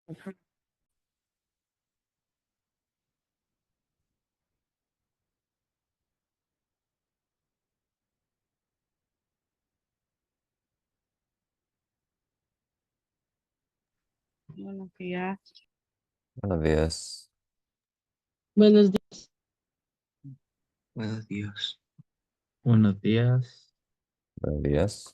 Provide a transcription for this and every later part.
Buenos días. Buenos días. Buenos días. Buenos días. Buenos días. Buenos días.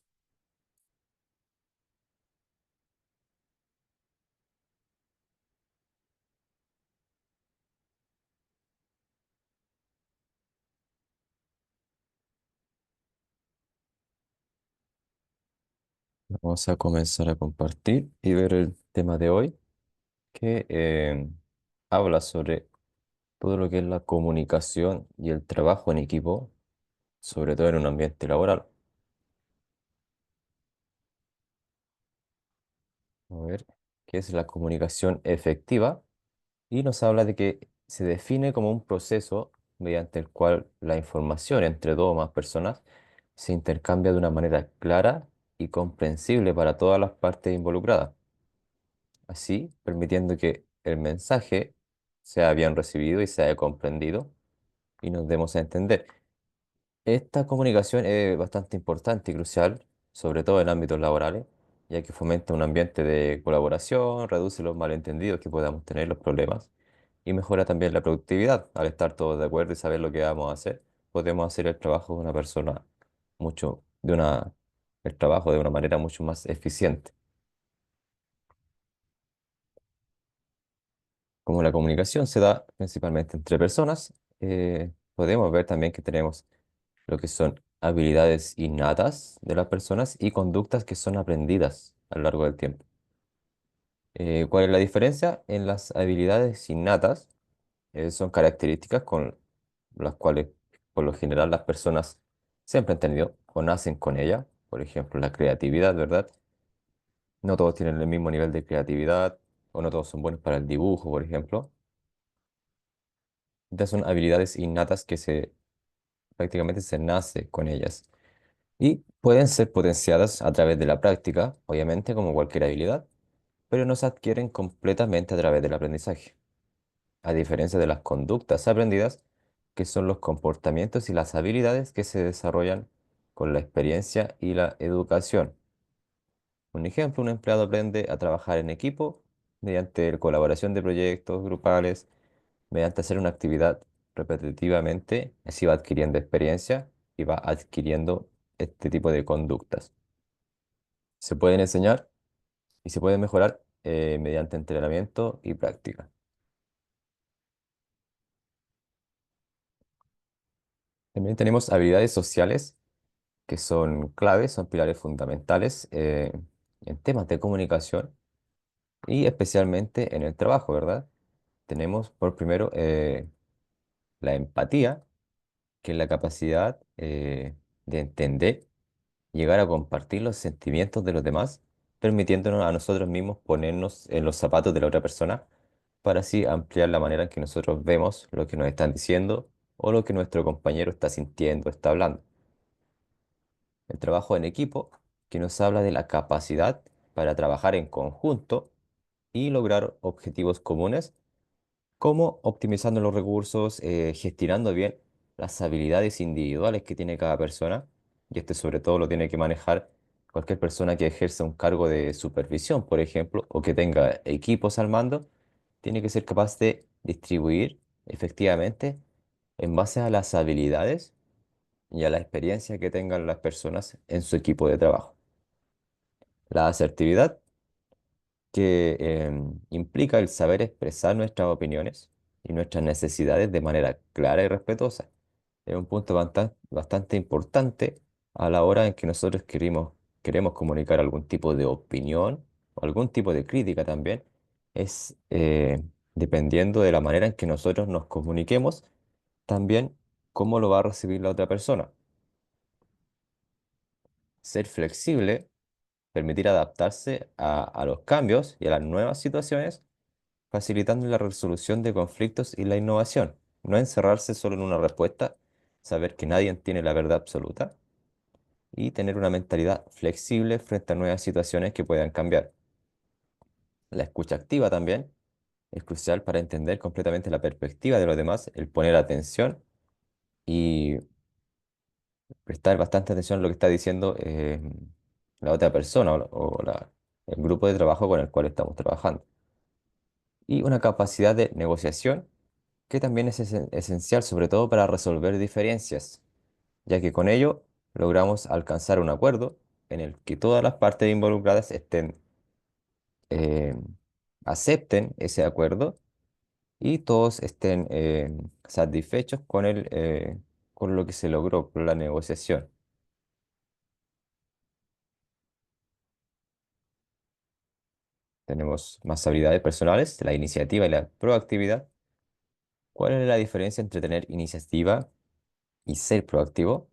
Vamos a comenzar a compartir y ver el tema de hoy que habla sobre todo lo que es la comunicación y el trabajo en equipo, sobre todo en un ambiente laboral. A ver, ¿qué es la comunicación efectiva? Y nos habla de que se define como un proceso mediante el cual la información entre dos o más personas se intercambia de una manera clara y comprensible para todas las partes involucradas, así permitiendo que el mensaje sea bien recibido y sea comprendido y nos demos a entender. Esta comunicación es bastante importante y crucial, sobre todo en ámbitos laborales, ya que fomenta un ambiente de colaboración, reduce los malentendidos que podamos tener, los problemas, y mejora también la productividad. Al estar todos de acuerdo y saber lo que vamos a hacer, podemos hacer el trabajo de una persona mucho, el trabajo de una manera mucho más eficiente. Como la comunicación se da principalmente entre personas, podemos ver también que tenemos lo que son habilidades innatas de las personas y conductas que son aprendidas a lo largo del tiempo. ¿Cuál es la diferencia? En las habilidades innatas, son características con las cuales por lo general las personas siempre han tenido o nacen con ella. Por ejemplo, la creatividad, ¿verdad? No todos tienen el mismo nivel de creatividad o no todos son buenos para el dibujo, por ejemplo. Estas son habilidades innatas que prácticamente se nace con ellas y pueden ser potenciadas a través de la práctica, obviamente como cualquier habilidad, pero no se adquieren completamente a través del aprendizaje, a diferencia de las conductas aprendidas, que son los comportamientos y las habilidades que se desarrollan con la experiencia y la educación. Un ejemplo, un empleado aprende a trabajar en equipo mediante la colaboración de proyectos grupales, mediante hacer una actividad repetitivamente, así va adquiriendo experiencia y va adquiriendo este tipo de conductas. Se pueden enseñar y se pueden mejorar mediante entrenamiento y práctica. También tenemos habilidades sociales que son claves, son pilares fundamentales en temas de comunicación y especialmente en el trabajo, ¿verdad? Tenemos por primero la empatía, que es la capacidad de entender, llegar a compartir los sentimientos de los demás, permitiéndonos a nosotros mismos ponernos en los zapatos de la otra persona para así ampliar la manera en que nosotros vemos lo que nos están diciendo o lo que nuestro compañero está sintiendo, está hablando. El trabajo en equipo, que nos habla de la capacidad para trabajar en conjunto y lograr objetivos comunes, como optimizando los recursos, gestionando bien las habilidades individuales que tiene cada persona, y este sobre todo lo tiene que manejar cualquier persona que ejerza un cargo de supervisión, por ejemplo, o que tenga equipos al mando, tiene que ser capaz de distribuir efectivamente en base a las habilidades y a la experiencia que tengan las personas en su equipo de trabajo. La asertividad, que implica el saber expresar nuestras opiniones y nuestras necesidades de manera clara y respetuosa. Es un punto bastante importante a la hora en que nosotros queremos comunicar algún tipo de opinión o algún tipo de crítica también. Es dependiendo de la manera en que nosotros nos comuniquemos, también cómo lo va a recibir la otra persona. Ser flexible, permitir adaptarse a los cambios y a las nuevas situaciones, facilitando la resolución de conflictos y la innovación. No encerrarse solo en una respuesta, saber que nadie tiene la verdad absoluta y tener una mentalidad flexible frente a nuevas situaciones que puedan cambiar. La escucha activa también es crucial para entender completamente la perspectiva de los demás, el poner atención y prestar bastante atención a lo que está diciendo la otra persona el grupo de trabajo con el cual estamos trabajando. Y una capacidad de negociación que también es esencial sobre todo para resolver diferencias, ya que con ello logramos alcanzar un acuerdo en el que todas las partes involucradas eh, acepten ese acuerdo y todos estén satisfechos con lo que se logró, con la negociación. Tenemos más habilidades personales, la iniciativa y la proactividad. ¿Cuál es la diferencia entre tener iniciativa y ser proactivo?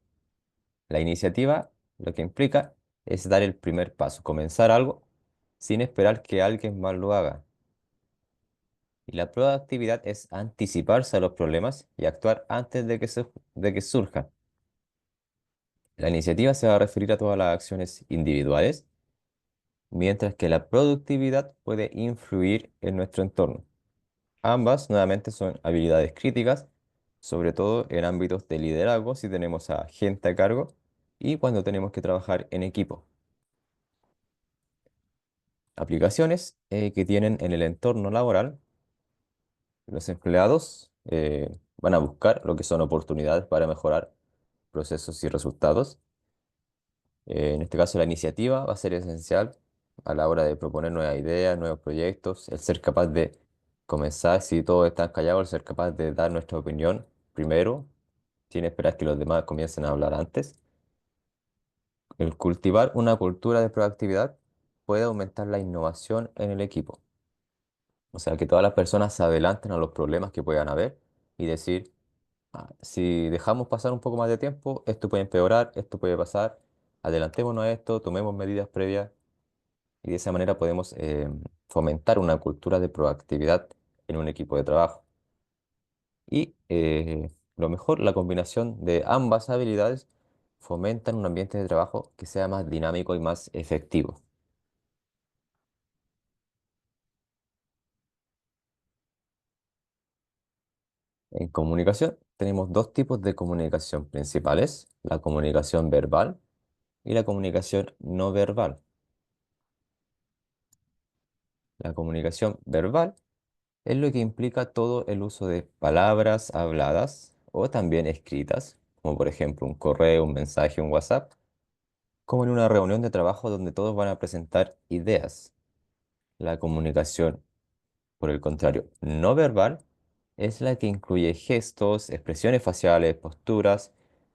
La iniciativa lo que implica es dar el primer paso, comenzar algo sin esperar que alguien más lo haga. Y la proactividad es anticiparse a los problemas y actuar antes de que surjan. La iniciativa se va a referir a todas las acciones individuales, mientras que la productividad puede influir en nuestro entorno. Ambas, nuevamente, son habilidades críticas, sobre todo en ámbitos de liderazgo, si tenemos a gente a cargo y cuando tenemos que trabajar en equipo. Aplicaciones que tienen en el entorno laboral, los empleados van a buscar lo que son oportunidades para mejorar procesos y resultados. En este caso, la iniciativa va a ser esencial a la hora de proponer nuevas ideas, nuevos proyectos, el ser capaz de comenzar, si todos están callados, el ser capaz de dar nuestra opinión primero, sin esperar que los demás comiencen a hablar antes. El cultivar una cultura de proactividad puede aumentar la innovación en el equipo. O sea, que todas las personas se adelanten a los problemas que puedan haber y decir, si dejamos pasar un poco más de tiempo, esto puede empeorar, esto puede pasar, adelantémonos a esto, tomemos medidas previas y de esa manera podemos fomentar una cultura de proactividad en un equipo de trabajo. Y lo mejor, la combinación de ambas habilidades fomentan un ambiente de trabajo que sea más dinámico y más efectivo. En comunicación tenemos dos tipos de comunicación principales, la comunicación verbal y la comunicación no verbal. La comunicación verbal es lo que implica todo el uso de palabras habladas o también escritas, como por ejemplo un correo, un mensaje, un WhatsApp, como en una reunión de trabajo donde todos van a presentar ideas. La comunicación, por el contrario, no verbal, es la que incluye gestos, expresiones faciales, posturas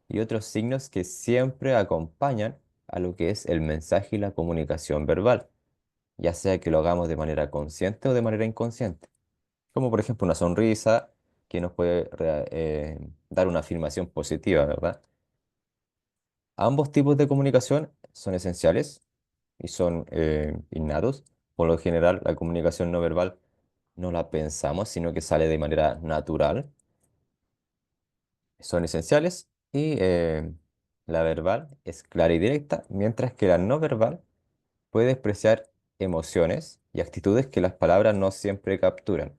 y otros signos que siempre acompañan a lo que es el mensaje y la comunicación verbal, ya sea que lo hagamos de manera consciente o de manera inconsciente, como por ejemplo una sonrisa que nos puede dar una afirmación positiva, ¿verdad? Ambos tipos de comunicación son esenciales y son innatos. Por lo general, la comunicación no verbal no la pensamos, sino que sale de manera natural. Son esenciales y la verbal es clara y directa, mientras que la no verbal puede expresar emociones y actitudes que las palabras no siempre capturan.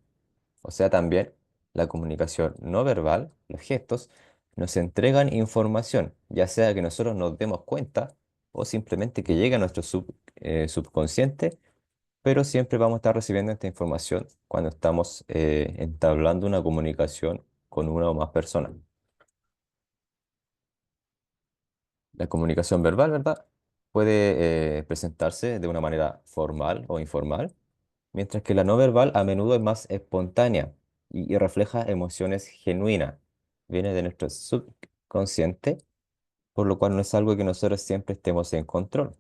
O sea, también la comunicación no verbal, los gestos, nos entregan información, ya sea que nosotros nos demos cuenta o simplemente que llegue a nuestro subconsciente, pero siempre vamos a estar recibiendo esta información cuando estamos entablando una comunicación con una o más personas. La comunicación verbal, ¿verdad? Puede presentarse de una manera formal o informal, mientras que la no verbal a menudo es más espontánea y refleja emociones genuinas. Viene de nuestro subconsciente, por lo cual no es algo que nosotros siempre estemos en control.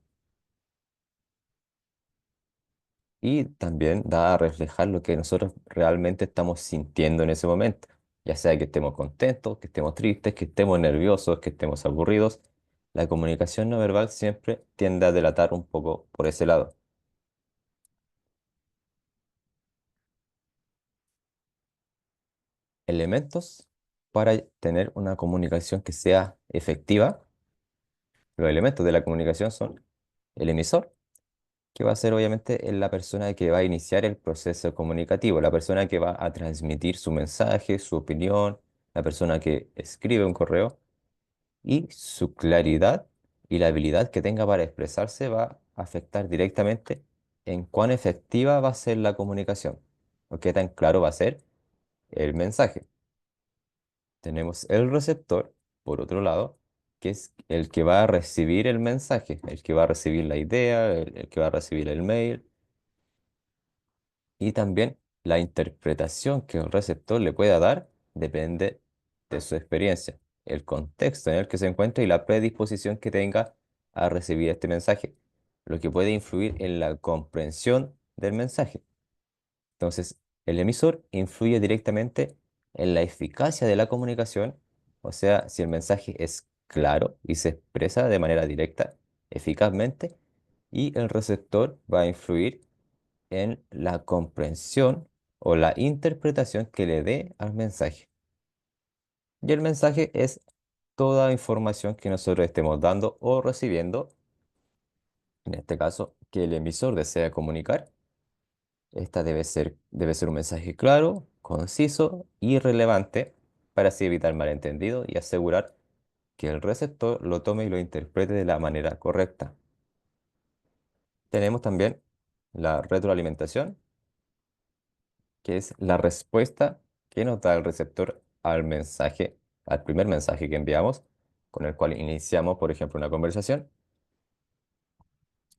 Y también da a reflejar lo que nosotros realmente estamos sintiendo en ese momento, ya sea que estemos contentos, que estemos tristes, que estemos nerviosos, que estemos aburridos. La comunicación no verbal siempre tiende a delatar un poco por ese lado. Elementos para tener una comunicación que sea efectiva. Los elementos de la comunicación son el emisor, que va a ser obviamente la persona que va a iniciar el proceso comunicativo, la persona que va a transmitir su mensaje, su opinión, la persona que escribe un correo y su claridad y la habilidad que tenga para expresarse va a afectar directamente en cuán efectiva va a ser la comunicación o qué tan claro va a ser el mensaje. Tenemos el receptor, por otro lado, que es el que va a recibir el mensaje, el que va a recibir la idea, el que va a recibir el mail y también la interpretación que el receptor le pueda dar depende de su experiencia, el contexto en el que se encuentra y la predisposición que tenga a recibir este mensaje, lo que puede influir en la comprensión del mensaje. Entonces, el emisor influye directamente en la eficacia de la comunicación, o sea, si el mensaje es claro y se expresa de manera directa, eficazmente, y el receptor va a influir en la comprensión o la interpretación que le dé al mensaje. Y el mensaje es toda información que nosotros estemos dando o recibiendo, en este caso, que el emisor desea comunicar. Esta debe ser un mensaje claro, conciso y relevante para así evitar malentendido y asegurar que el receptor lo tome y lo interprete de la manera correcta. Tenemos también la retroalimentación, que es la respuesta que nos da el receptor al mensaje, al primer mensaje que enviamos, con el cual iniciamos, por ejemplo, una conversación.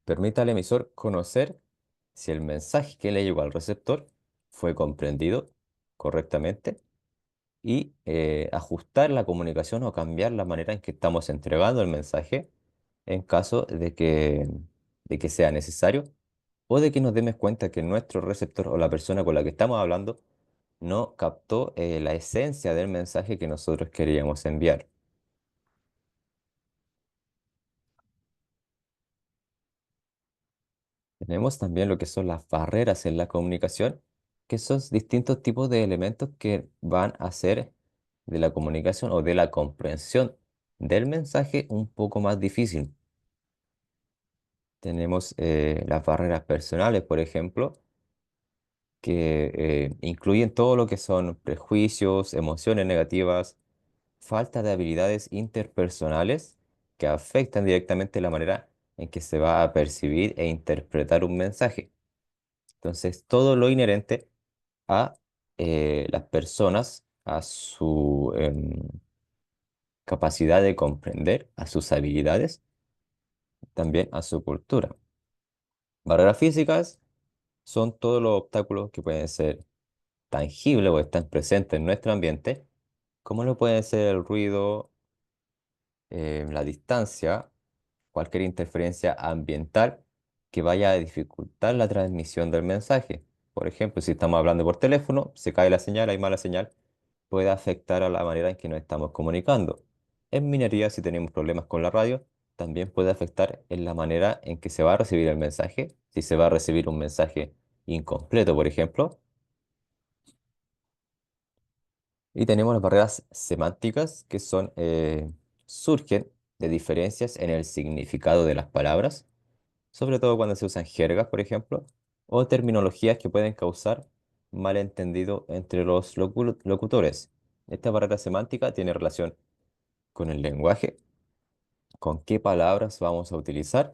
Permite al emisor conocer si el mensaje que le llegó al receptor fue comprendido correctamente y ajustar la comunicación o cambiar la manera en que estamos entregando el mensaje en caso de que sea necesario o de que nos demos cuenta que nuestro receptor o la persona con la que estamos hablando no captó la esencia del mensaje que nosotros queríamos enviar. Tenemos también lo que son las barreras en la comunicación, que son distintos tipos de elementos que van a hacer de la comunicación o de la comprensión del mensaje un poco más difícil. Tenemos las barreras personales, por ejemplo, que incluyen todo lo que son prejuicios, emociones negativas, falta de habilidades interpersonales que afectan directamente la manera en que se va a percibir e interpretar un mensaje. Entonces, todo lo inherente a las personas, a su capacidad de comprender, a sus habilidades, también a su cultura. Barreras físicas son todos los obstáculos que pueden ser tangibles o están presentes en nuestro ambiente, como lo pueden ser el ruido, la distancia, cualquier interferencia ambiental que vaya a dificultar la transmisión del mensaje. Por ejemplo, si estamos hablando por teléfono, se cae la señal, hay mala señal, puede afectar a la manera en que nos estamos comunicando. En minería, si tenemos problemas con la radio, también puede afectar en la manera en que se va a recibir el mensaje. Si se va a recibir un mensaje incompleto, por ejemplo. Y tenemos las barreras semánticas que son, surgen de diferencias en el significado de las palabras, sobre todo cuando se usan jergas, por ejemplo, o terminologías que pueden causar malentendido entre los locutores. Esta barrera semántica tiene relación con el lenguaje, con qué palabras vamos a utilizar.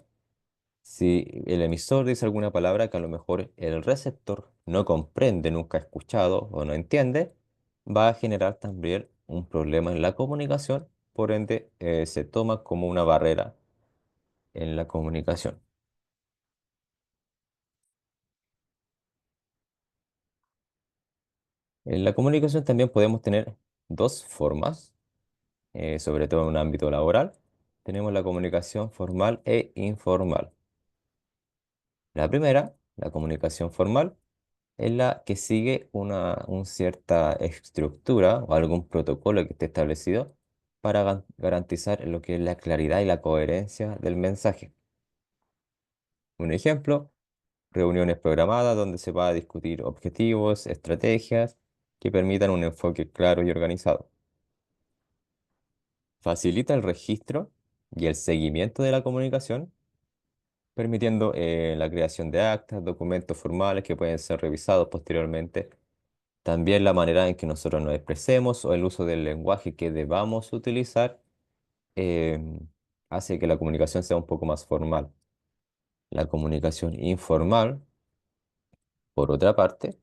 Si el emisor dice alguna palabra que a lo mejor el receptor no comprende, nunca ha escuchado o no entiende, va a generar también un problema en la comunicación, por ende se toma como una barrera en la comunicación. En la comunicación también podemos tener dos formas, sobre todo en un ámbito laboral. Tenemos la comunicación formal e informal. La primera, la comunicación formal, es la que sigue una cierta estructura o algún protocolo que esté establecido para garantizar lo que es la claridad y la coherencia del mensaje. Un ejemplo, reuniones programadas donde se va a discutir objetivos, estrategias que permitan un enfoque claro y organizado. Facilita el registro y el seguimiento de la comunicación permitiendo la creación de actas, documentos formales que pueden ser revisados posteriormente. También la manera en que nosotros nos expresemos o el uso del lenguaje que debamos utilizar hace que la comunicación sea un poco más formal. La comunicación informal, por otra parte,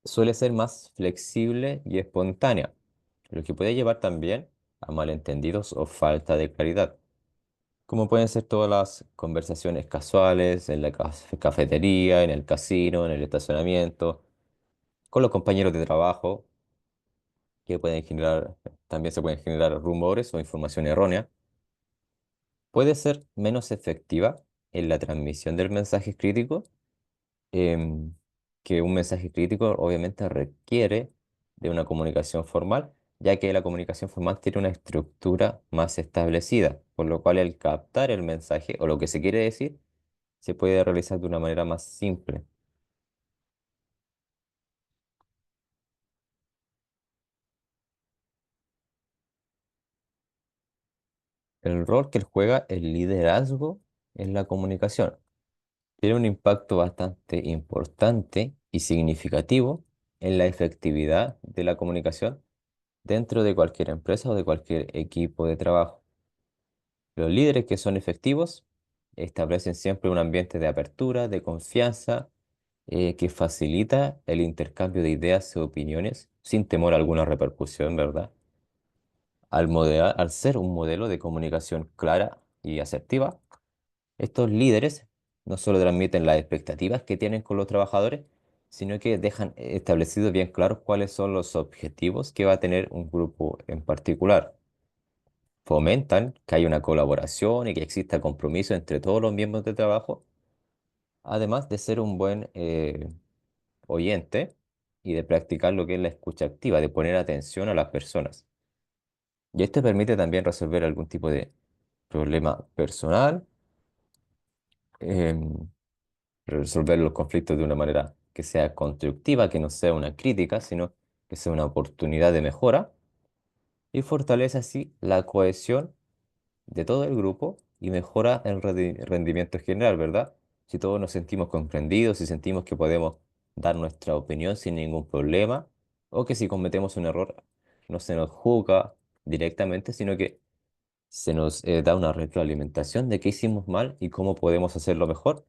suele ser más flexible y espontánea, lo que puede llevar también a malentendidos o falta de claridad, como pueden ser todas las conversaciones casuales en la cafetería, en el casino, en el estacionamiento, con los compañeros de trabajo, que pueden generar, también se pueden generar rumores o información errónea. Puede ser menos efectiva en la transmisión del mensaje crítico, em, que un mensaje crítico obviamente requiere de una comunicación formal, ya que la comunicación formal tiene una estructura más establecida, por lo cual el captar el mensaje o lo que se quiere decir se puede realizar de una manera más simple. El rol que él juega el liderazgo en la comunicación tiene un impacto bastante importante y significativo en la efectividad de la comunicación dentro de cualquier empresa o de cualquier equipo de trabajo. Los líderes que son efectivos establecen siempre un ambiente de apertura, de confianza, que facilita el intercambio de ideas y opiniones sin temor a alguna repercusión, ¿verdad? Al ser un modelo de comunicación clara y asertiva, estos líderes no solo transmiten las expectativas que tienen con los trabajadores, sino que dejan establecidos bien claros cuáles son los objetivos que va a tener un grupo en particular. Fomentan que haya una colaboración y que exista compromiso entre todos los miembros de trabajo, además de ser un buen oyente y de practicar lo que es la escucha activa, de poner atención a las personas. Y esto permite también resolver algún tipo de problema personal, em, resolver los conflictos de una manera que sea constructiva, que no sea una crítica, sino que sea una oportunidad de mejora, y fortalece así la cohesión de todo el grupo y mejora el rendimiento general, ¿verdad? Si todos nos sentimos comprendidos, si sentimos que podemos dar nuestra opinión sin ningún problema, o que si cometemos un error no se nos juzga directamente, sino que se nos da una retroalimentación de qué hicimos mal y cómo podemos hacerlo mejor.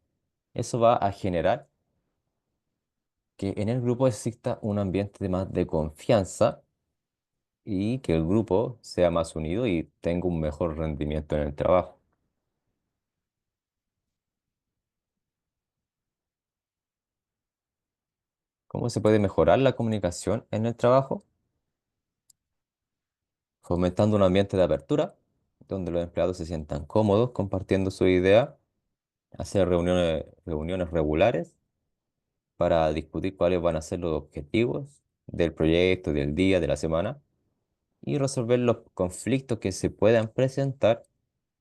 Eso va a generar que en el grupo exista un ambiente de más de confianza y que el grupo sea más unido y tenga un mejor rendimiento en el trabajo. ¿Cómo se puede mejorar la comunicación en el trabajo? Fomentando un ambiente de apertura, donde los empleados se sientan cómodos compartiendo su idea, hacer reuniones regulares para discutir cuáles van a ser los objetivos del proyecto, del día, de la semana, y resolver los conflictos que se puedan presentar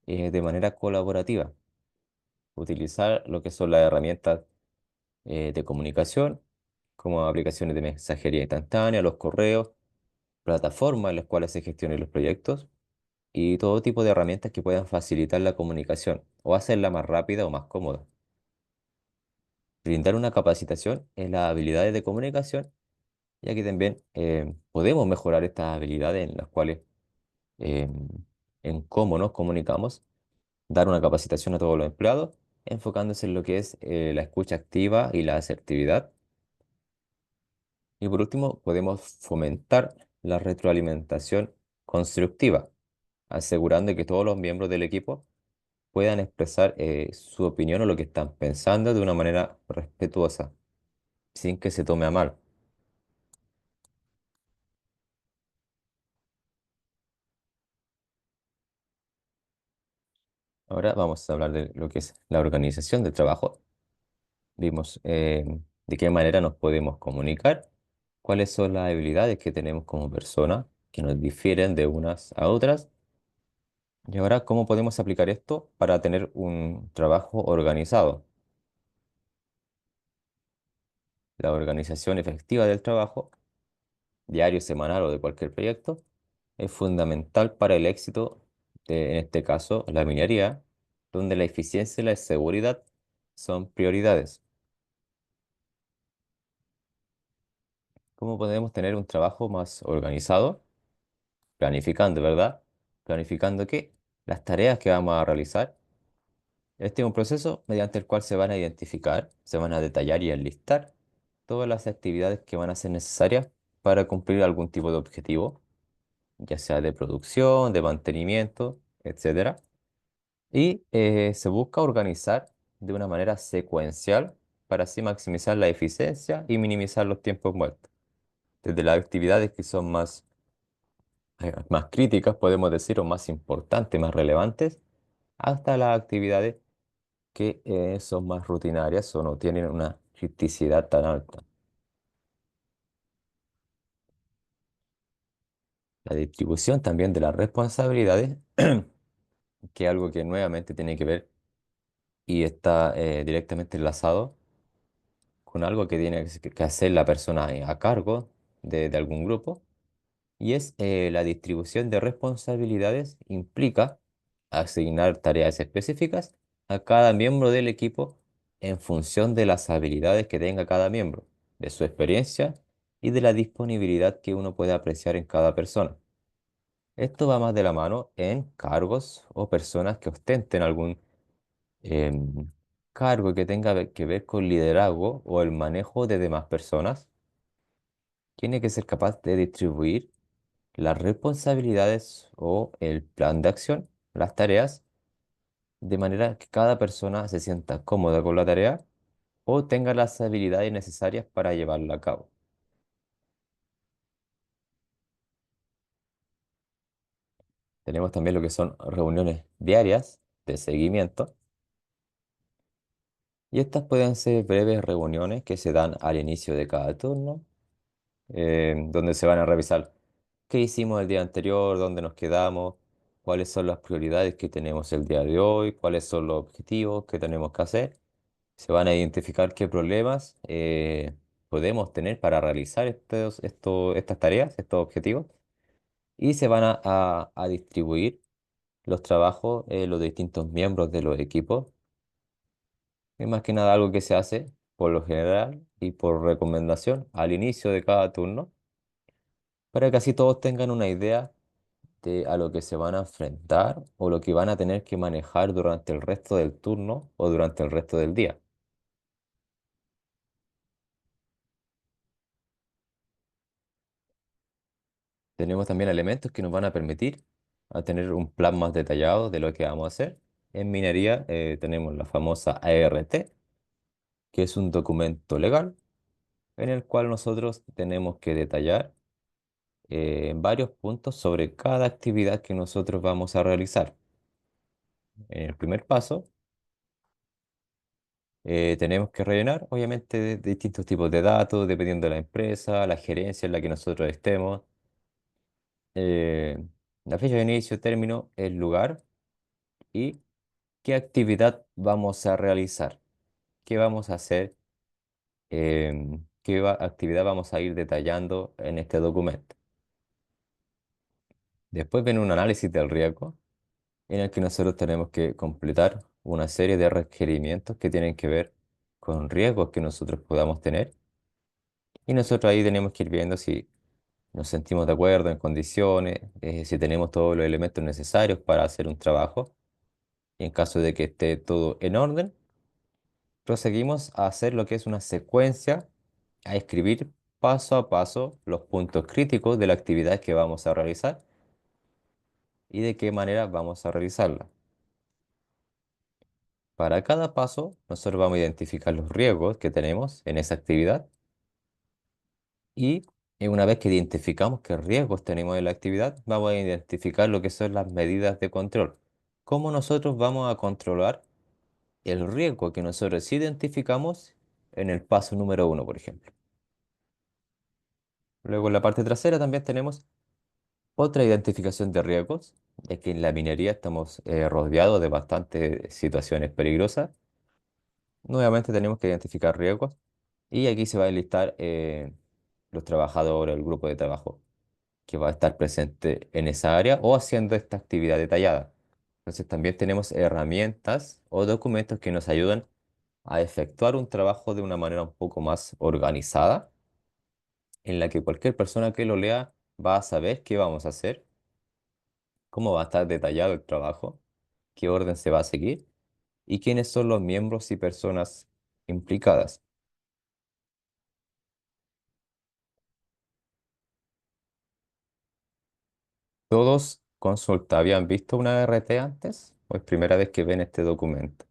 de manera colaborativa. Utilizar lo que son las herramientas de comunicación, como aplicaciones de mensajería instantánea, los correos, plataformas en las cuales se gestionen los proyectos y todo tipo de herramientas que puedan facilitar la comunicación o hacerla más rápida o más cómoda. Brindar una capacitación en las habilidades de comunicación, ya que también podemos mejorar estas habilidades en las cuales, eh, en cómo nos comunicamos, dar una capacitación a todos los empleados, enfocándose en lo que es la escucha activa y la asertividad. Y por último, podemos fomentar la retroalimentación constructiva, asegurando que todos los miembros del equipo puedan expresar su opinión o lo que están pensando de una manera respetuosa, sin que se tome a mal. Ahora vamos a hablar de lo que es la organización del trabajo. Vimos de qué manera nos podemos comunicar, cuáles son las habilidades que tenemos como persona que nos difieren de unas a otras. Y ahora, ¿cómo podemos aplicar esto para tener un trabajo organizado? La organización efectiva del trabajo, diario, semanal o de cualquier proyecto, es fundamental para el éxito de, en este caso, la minería, donde la eficiencia y la seguridad son prioridades. ¿Cómo podemos tener un trabajo más organizado? Planificando, ¿verdad? Planificando qué? Las tareas que vamos a realizar. Este es un proceso mediante el cual se van a identificar, se van a detallar y enlistar todas las actividades que van a ser necesarias para cumplir algún tipo de objetivo, ya sea de producción, de mantenimiento, etcétera. Y se busca organizar de una manera secuencial para así maximizar la eficiencia y minimizar los tiempos muertos. Desde las actividades que son más críticas, podemos decir, o más importantes, más relevantes, hasta las actividades que son más rutinarias o no tienen una criticidad tan alta. La distribución también de las responsabilidades, que es algo que nuevamente tiene que ver y está directamente enlazado con algo que tiene que hacer la persona a cargo de algún grupo, y es la distribución de responsabilidades implica asignar tareas específicas a cada miembro del equipo en función de las habilidades que tenga cada miembro, de su experiencia y de la disponibilidad que uno puede apreciar en cada persona. Esto va más de la mano en cargos o personas que ostenten algún em, cargo que tenga que ver con liderazgo o el manejo de demás personas. Tiene que ser capaz de distribuir las responsabilidades o el plan de acción, las tareas, de manera que cada persona se sienta cómoda con la tarea o tenga las habilidades necesarias para llevarla a cabo. Tenemos también lo que son reuniones diarias de seguimiento, y estas pueden ser breves reuniones que se dan al inicio de cada turno, donde se van a revisar qué hicimos el día anterior, dónde nos quedamos, cuáles son las prioridades que tenemos el día de hoy, cuáles son los objetivos que tenemos que hacer. Se van a identificar qué problemas podemos tener para realizar estas tareas, estos objetivos, y se van a distribuir los trabajos en los distintos miembros de los equipos. Es más que nada algo que se hace por lo general y por recomendación al inicio de cada turno, para que así todos tengan una idea de a lo que se van a enfrentar o lo que van a tener que manejar durante el resto del turno o durante el resto del día. Tenemos también elementos que nos van a permitir a tener un plan más detallado de lo que vamos a hacer. En minería tenemos la famosa ART, que es un documento legal en el cual nosotros tenemos que detallar varios puntos sobre cada actividad que nosotros vamos a realizar. En el primer paso, tenemos que rellenar, obviamente, de distintos tipos de datos, dependiendo de la empresa, la gerencia en la que nosotros estemos, eh, la fecha de inicio, término, el lugar y qué actividad vamos a realizar, qué vamos a hacer, actividad vamos a ir detallando en este documento. Después viene un análisis del riesgo, en el que nosotros tenemos que completar una serie de requerimientos que tienen que ver con riesgos que nosotros podamos tener. Y nosotros ahí tenemos que ir viendo si nos sentimos de acuerdo en condiciones, si tenemos todos los elementos necesarios para hacer un trabajo. Y en caso de que esté todo en orden, proseguimos a hacer lo que es una secuencia, a escribir paso a paso los puntos críticos de la actividad que vamos a realizar y de qué manera vamos a realizarla. Para cada paso, nosotros vamos a identificar los riesgos que tenemos en esa actividad, y una vez que identificamos qué riesgos tenemos en la actividad, vamos a identificar lo que son las medidas de control. ¿Cómo nosotros vamos a controlar el riesgo que nosotros identificamos en el paso número uno, por ejemplo? Luego en la parte trasera también tenemos otra identificación de riesgos, ya que en la minería estamos rodeados de bastantes situaciones peligrosas. Nuevamente tenemos que identificar riesgos y aquí se va a enlistar los trabajadores, el grupo de trabajo que va a estar presente en esa área o haciendo esta actividad detallada. Entonces también tenemos herramientas o documentos que nos ayudan a efectuar un trabajo de una manera un poco más organizada, en la que cualquier persona que lo lea va a saber qué vamos a hacer, cómo va a estar detallado el trabajo, qué orden se va a seguir y quiénes son los miembros y personas implicadas. ¿Todos consulta habían visto una RT antes o es primera vez que ven este documento?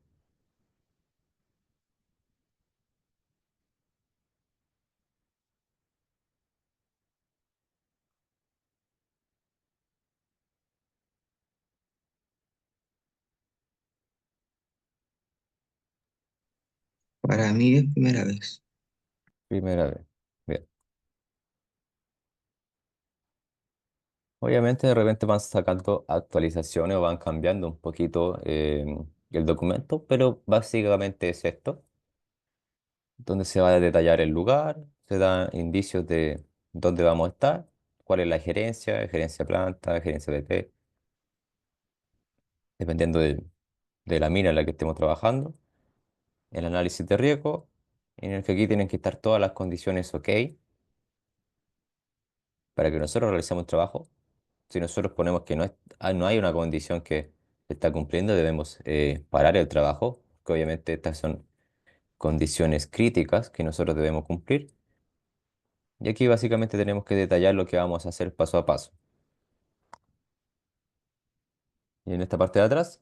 Para mí es primera vez. Primera vez. Bien. Obviamente de repente van sacando actualizaciones o van cambiando un poquito el documento, pero básicamente es esto, donde se va a detallar el lugar, se dan indicios de dónde vamos a estar, cuál es la gerencia planta, gerencia BP, dependiendo de la mina en la que estemos trabajando, el análisis de riesgo, en el que aquí tienen que estar todas las condiciones ok para que nosotros realicemos un trabajo. Si nosotros ponemos que no hay una condición que se está cumpliendo, debemos parar el trabajo, que obviamente estas son condiciones críticas que nosotros debemos cumplir. Y aquí básicamente tenemos que detallar lo que vamos a hacer paso a paso. Y en esta parte de atrás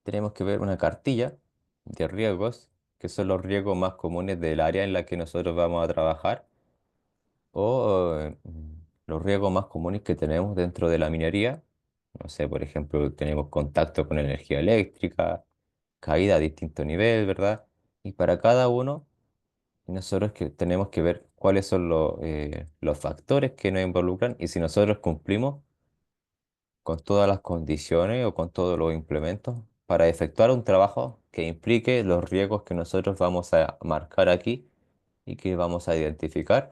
tenemos que ver una cartilla de riesgos, que son los riesgos más comunes del área en la que nosotros vamos a trabajar, o los riesgos más comunes que tenemos dentro de la minería. No sé, por ejemplo, tenemos contacto con energía eléctrica, caída a distinto nivel, ¿verdad? Y para cada uno, nosotros que tenemos que ver cuáles son los factores que nos involucran y si nosotros cumplimos con todas las condiciones o con todos los implementos para efectuar un trabajo que implique los riesgos que nosotros vamos a marcar aquí y que vamos a identificar.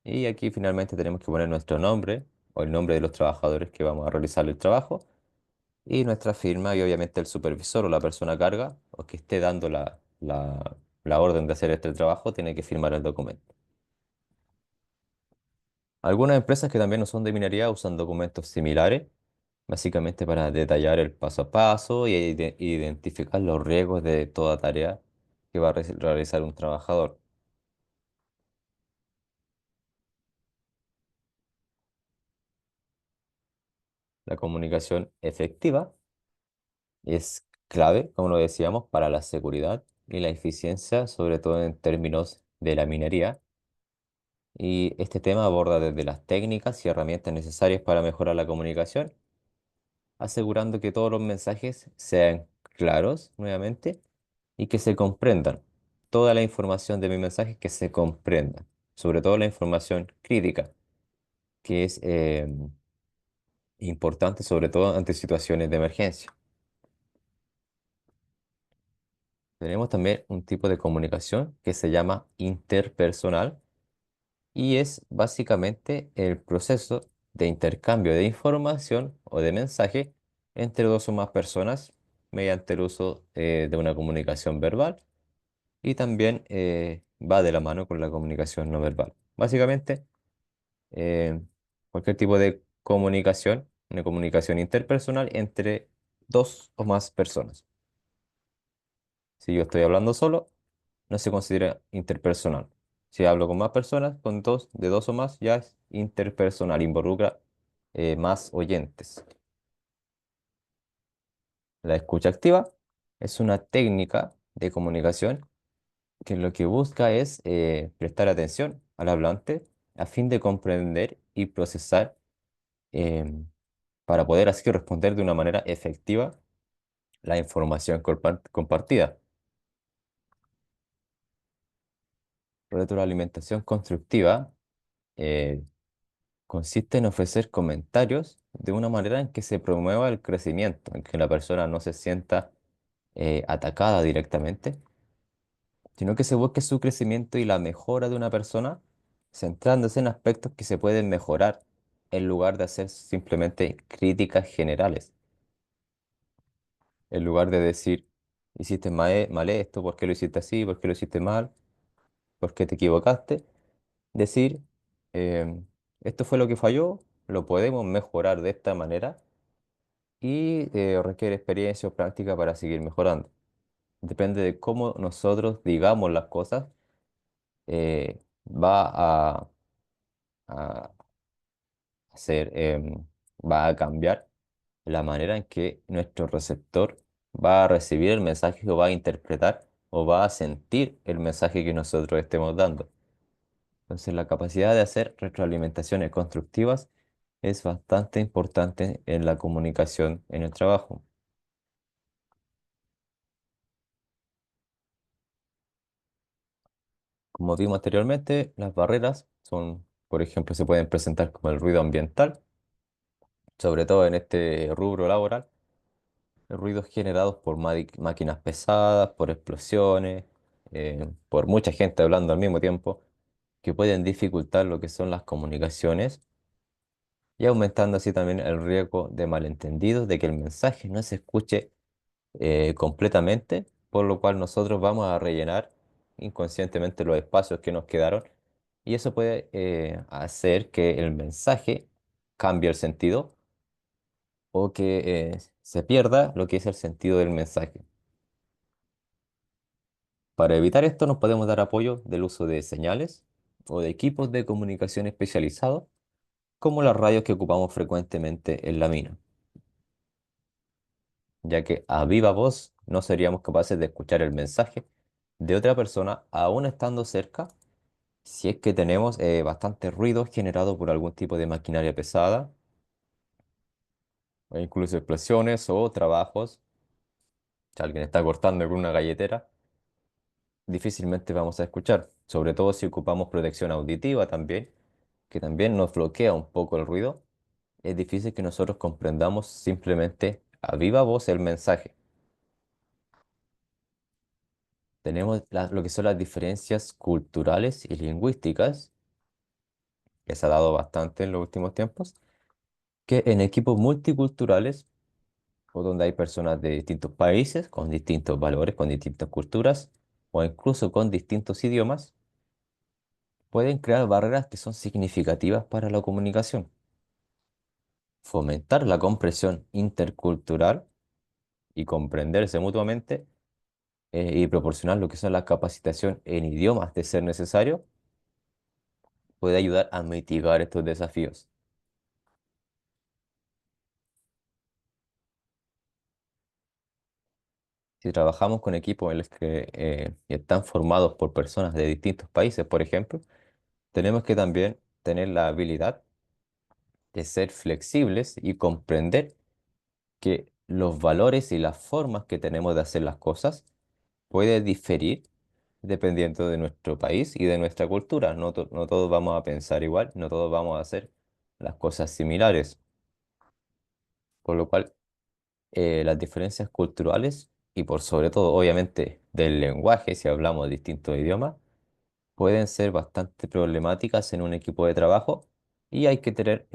Y aquí finalmente tenemos que poner nuestro nombre o el nombre de los trabajadores que vamos a realizar el trabajo y nuestra firma y obviamente el supervisor o la persona a carga o que esté dando la orden de hacer este trabajo tiene que firmar el documento. Algunas empresas que también no son de minería usan documentos similares, básicamente para detallar el paso a paso y identificar los riesgos de toda tarea que va a realizar un trabajador. La comunicación efectiva es clave, como lo decíamos, para la seguridad y la eficiencia, sobre todo en términos de la minería. Y este tema aborda desde las técnicas y herramientas necesarias para mejorar la comunicación, asegurando que todos los mensajes sean claros, nuevamente, y que se comprendan. Toda la información de mi mensaje que se comprenda, sobre todo la información crítica, que es importante, sobre todo ante situaciones de emergencia. Tenemos también un tipo de comunicación que se llama interpersonal y es básicamente el proceso de intercambio de información o de mensaje entre dos o más personas mediante el uso de una comunicación verbal y también va de la mano con la comunicación no verbal. Básicamente, eh, cualquier tipo de comunicación, una comunicación interpersonal entre dos o más personas. Si yo estoy hablando solo, no se considera interpersonal. Si hablo con más personas, con dos, de dos o más, ya es interpersonal, involucra más oyentes. La escucha activa es una técnica de comunicación que lo que busca es prestar atención al hablante a fin de comprender y procesar para poder así responder de una manera efectiva la información compartida. Retroalimentación constructiva eh, consiste en ofrecer comentarios de una manera en que se promueva el crecimiento, en que la persona no se sienta atacada directamente, sino que se busque su crecimiento y la mejora de una persona, centrándose en aspectos que se pueden mejorar, en lugar de hacer simplemente críticas generales, en lugar de decir, hiciste mal esto, por qué lo hiciste así, por qué lo hiciste mal, por qué te equivocaste. Decir, esto fue lo que falló, lo podemos mejorar de esta manera y requiere experiencia o práctica para seguir mejorando. Depende de cómo nosotros digamos las cosas, va a hacer, va a cambiar la manera en que nuestro receptor va a recibir el mensaje o va a interpretar o va a sentir el mensaje que nosotros estemos dando. Entonces, la capacidad de hacer retroalimentaciones constructivas es bastante importante en la comunicación en el trabajo. Como vimos anteriormente, las barreras son, por ejemplo, se pueden presentar como el ruido ambiental, sobre todo en este rubro laboral, ruidos generados por máquinas pesadas, por explosiones, por mucha gente hablando al mismo tiempo, que pueden dificultar lo que son las comunicaciones y aumentando así también el riesgo de malentendidos, de que el mensaje no se escuche completamente, por lo cual nosotros vamos a rellenar inconscientemente los espacios que nos quedaron y eso puede hacer que el mensaje cambie el sentido o que se pierda lo que es el sentido del mensaje. Para evitar esto nos podemos dar apoyo del uso de señales o de equipos de comunicación especializados, como las radios que ocupamos frecuentemente en la mina, ya que a viva voz no seríamos capaces de escuchar el mensaje de otra persona aún estando cerca si es que tenemos bastante ruido generado por algún tipo de maquinaria pesada, o incluso explosiones o trabajos, si alguien está cortando con una galletera, difícilmente vamos a escuchar, sobre todo si ocupamos protección auditiva también, que también nos bloquea un poco el ruido. Es difícil que nosotros comprendamos simplemente a viva voz el mensaje. Tenemos lo que son las diferencias culturales y lingüísticas, que se ha dado bastante en los últimos tiempos, que en equipos multiculturales o donde hay personas de distintos países, con distintos valores, con distintas culturas, o incluso con distintos idiomas, pueden crear barreras que son significativas para la comunicación. Fomentar la comprensión intercultural y comprenderse mutuamente y proporcionar lo que son la capacitación en idiomas de ser necesario, puede ayudar a mitigar estos desafíos. Si trabajamos con equipos en los que están formados por personas de distintos países, por ejemplo, tenemos que también tener la habilidad de ser flexibles y comprender que los valores y las formas que tenemos de hacer las cosas puede diferir dependiendo de nuestro país y de nuestra cultura. No todos vamos a pensar igual, no todos vamos a hacer las cosas similares. Por lo cual, las diferencias culturales y por sobre todo, obviamente, del lenguaje, si hablamos distintos idiomas, pueden ser bastante problemáticas en un equipo de trabajo y hay que tener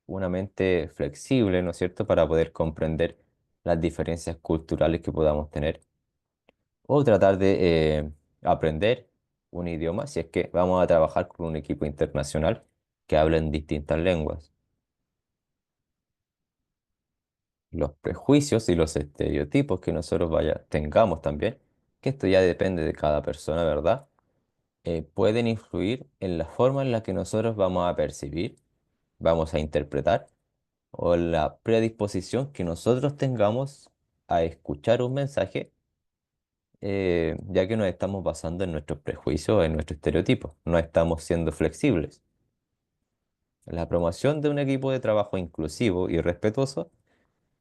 una mente flexible, ¿no es cierto?, para poder comprender las diferencias culturales que podamos tener o tratar de aprender un idioma si es que vamos a trabajar con un equipo internacional que habla en distintas lenguas. Los prejuicios y los estereotipos que nosotros tengamos también, que esto ya depende de cada persona, ¿verdad? Pueden influir en la forma en la que nosotros vamos a percibir, vamos a interpretar o la predisposición que nosotros tengamos a escuchar un mensaje, ya que nos estamos basando en nuestros prejuicios, en nuestros estereotipos, no estamos siendo flexibles. La promoción de un equipo de trabajo inclusivo y respetuoso,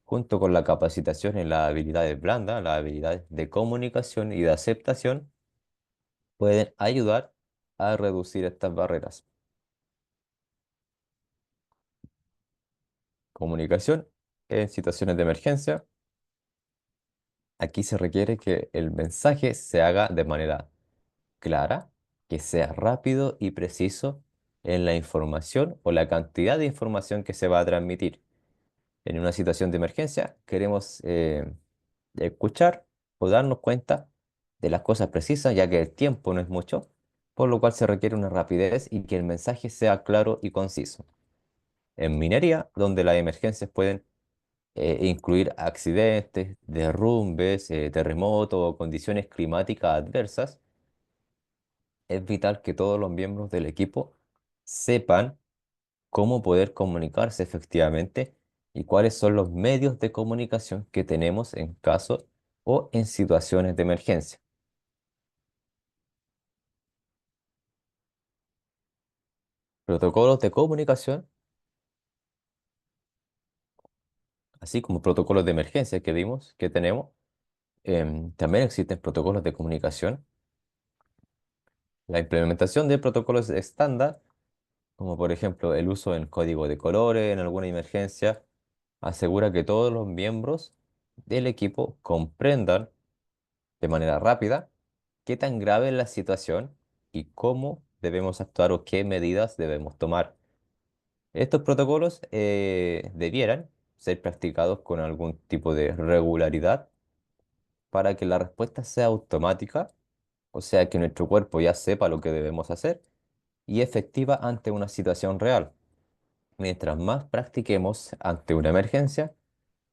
junto con la capacitación en las habilidades blandas, las habilidades de comunicación y de aceptación, pueden ayudar a reducir estas barreras. Comunicación en situaciones de emergencia. Aquí se requiere que el mensaje se haga de manera clara, que sea rápido y preciso en la información o la cantidad de información que se va a transmitir. En una situación de emergencia queremos escuchar o darnos cuenta de las cosas precisas, ya que el tiempo no es mucho, por lo cual se requiere una rapidez y que el mensaje sea claro y conciso. En minería, donde las emergencias pueden incluir accidentes, derrumbes, terremotos o condiciones climáticas adversas, es vital que todos los miembros del equipo sepan cómo poder comunicarse efectivamente y cuáles son los medios de comunicación que tenemos en caso o en situaciones de emergencia. Protocolos de comunicación, así como protocolos de emergencia que vimos, que tenemos, también existen protocolos de comunicación. La implementación de protocolos estándar, como por ejemplo el uso en código de colores en alguna emergencia, asegura que todos los miembros del equipo comprendan de manera rápida qué tan grave es la situación y cómo debemos actuar o qué medidas debemos tomar. Estos protocolos debieran ser practicados con algún tipo de regularidad para que la respuesta sea automática, o sea que nuestro cuerpo ya sepa lo que debemos hacer y efectiva ante una situación real. Mientras más practiquemos ante una emergencia,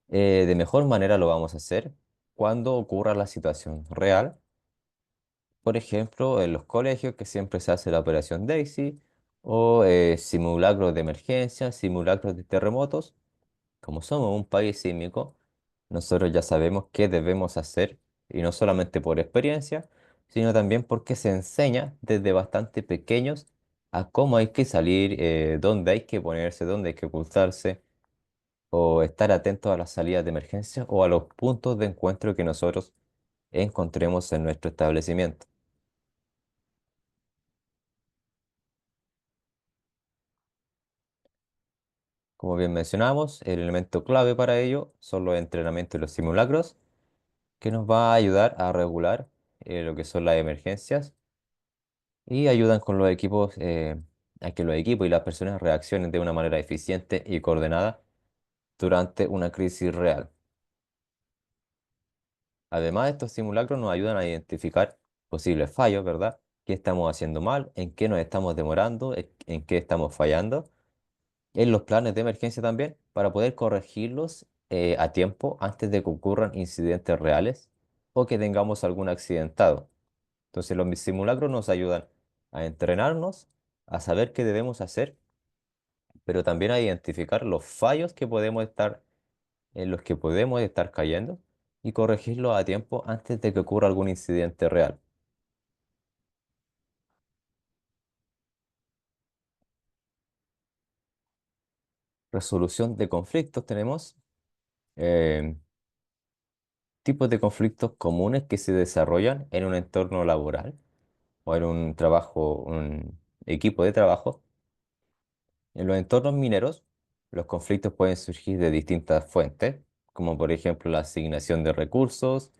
de mejor manera lo vamos a hacer cuando ocurra la situación real. Por ejemplo, en los colegios que siempre se hace la operación Daisy o simulacros de emergencia, simulacros de terremotos. Como somos un país sísmico, nosotros ya sabemos qué debemos hacer y no solamente por experiencia, sino también porque se enseña desde bastante pequeños a cómo hay que salir, dónde hay que ponerse, dónde hay que ocultarse o estar atentos a las salidas de emergencia o a los puntos de encuentro que nosotros encontremos en nuestro establecimiento. Como bien mencionamos, el elemento clave para ello son los entrenamientos y los simulacros, que nos va a ayudar a regular lo que son las emergencias y ayudan con los equipos a que los equipos y las personas reaccionen de una manera eficiente y coordinada durante una crisis real. Además, estos simulacros nos ayudan a identificar posibles fallos, ¿verdad? ¿Qué estamos haciendo mal? ¿En qué nos estamos demorando? ¿En qué estamos fallando? En los planes de emergencia también, para poder corregirlos a tiempo antes de que ocurran incidentes reales o que tengamos algún accidentado. Entonces, los simulacros nos ayudan a entrenarnos, a saber qué debemos hacer, pero también a identificar los fallos que podemos estar, en los que podemos estar cayendo y corregirlos a tiempo antes de que ocurra algún incidente real. Resolución de conflictos tenemos eh, tipos de conflictos comunes que se desarrollan en un entorno laboral o en un trabajo, un equipo de trabajo. En los entornos mineros, los conflictos pueden surgir de distintas fuentes, como por ejemplo la asignación de recursos,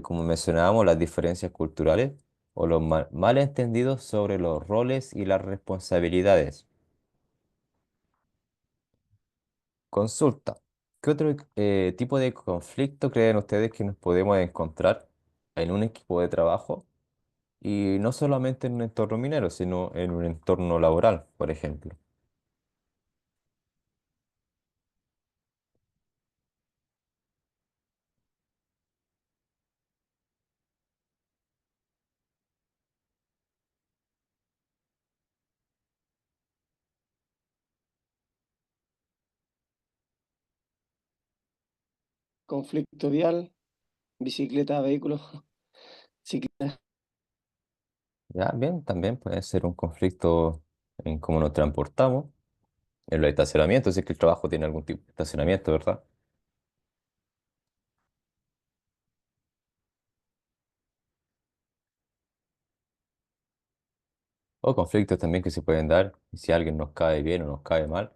como mencionábamos, las diferencias culturales o los malentendidos sobre los roles y las responsabilidades. Consulta. ¿Qué otro tipo de conflicto creen ustedes que nos podemos encontrar en un equipo de trabajo? Y no solamente en un entorno minero, sino en un entorno laboral, por ejemplo. Conflicto vial, bicicleta, vehículos, ciclista. Ya, bien, también puede ser un conflicto en cómo nos transportamos, en los estacionamientos, si es que el trabajo tiene algún tipo de estacionamiento, ¿verdad? O conflictos también que se pueden dar si alguien nos cae bien o nos cae mal.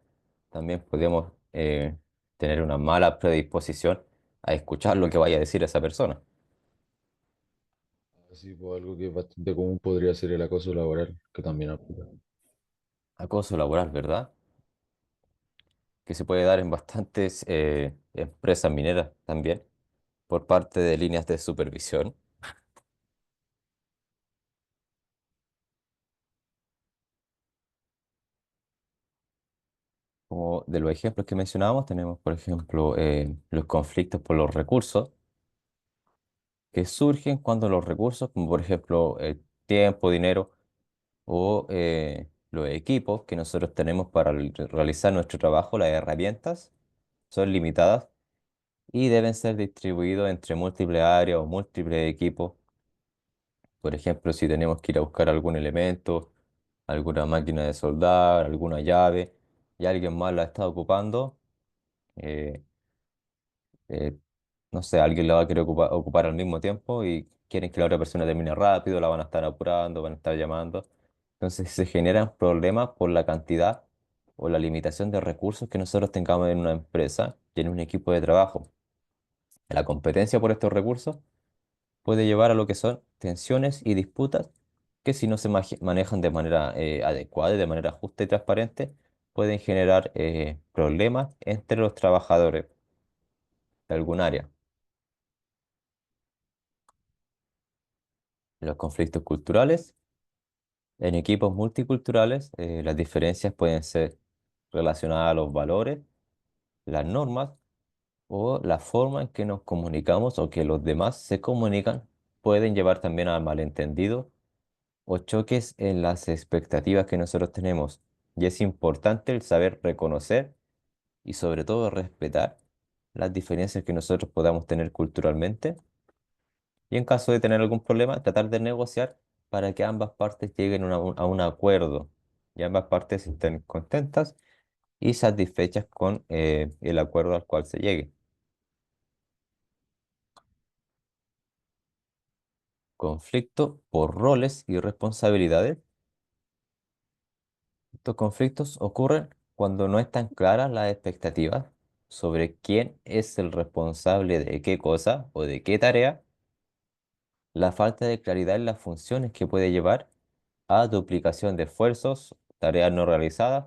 También podemos tener una mala predisposición a escuchar lo que vaya a decir esa persona. Así, pues algo que es bastante común podría ser el acoso laboral, que también aplica. Acoso laboral, ¿verdad? Que se puede dar en bastantes empresas mineras también. por parte de líneas de supervisión. Como de los ejemplos que mencionábamos, tenemos, por ejemplo, los conflictos por los recursos, que surgen cuando los recursos, como por ejemplo el tiempo, dinero o los equipos que nosotros tenemos para realizar nuestro trabajo, las herramientas, son limitadas y deben ser distribuidos entre múltiples áreas o múltiples equipos. Por ejemplo, si tenemos que ir a buscar algún elemento, alguna máquina de soldar, alguna llave, y alguien más la está ocupando, eh, eh, no sé, alguien la va a querer ocupar al mismo tiempo y quieren que la otra persona termine rápido, la van a estar apurando, van a estar llamando. Entonces se generan problemas por la cantidad o la limitación de recursos que nosotros tengamos en una empresa y en un equipo de trabajo. La competencia por estos recursos puede llevar a lo que son tensiones y disputas que si no se manejan de manera adecuada y de manera justa y transparente, pueden generar problemas entre los trabajadores de algún área. Los conflictos culturales. En equipos multiculturales, las diferencias pueden ser relacionadas a los valores, las normas o la forma en que nos comunicamos o que los demás se comunican pueden llevar también a malentendidos o choques en las expectativas que nosotros tenemos. Y es importante el saber reconocer y sobre todo respetar las diferencias que nosotros podamos tener culturalmente y en caso de tener algún problema, tratar de negociar para que ambas partes lleguen a un acuerdo y ambas partes estén contentas y satisfechas con el acuerdo al cual se llegue. Conflicto por roles y responsabilidades. Estos conflictos ocurren cuando no están claras las expectativas sobre quién es el responsable de qué cosa o de qué tarea, la falta de claridad en las funciones que puede llevar a duplicación de esfuerzos, tareas no realizadas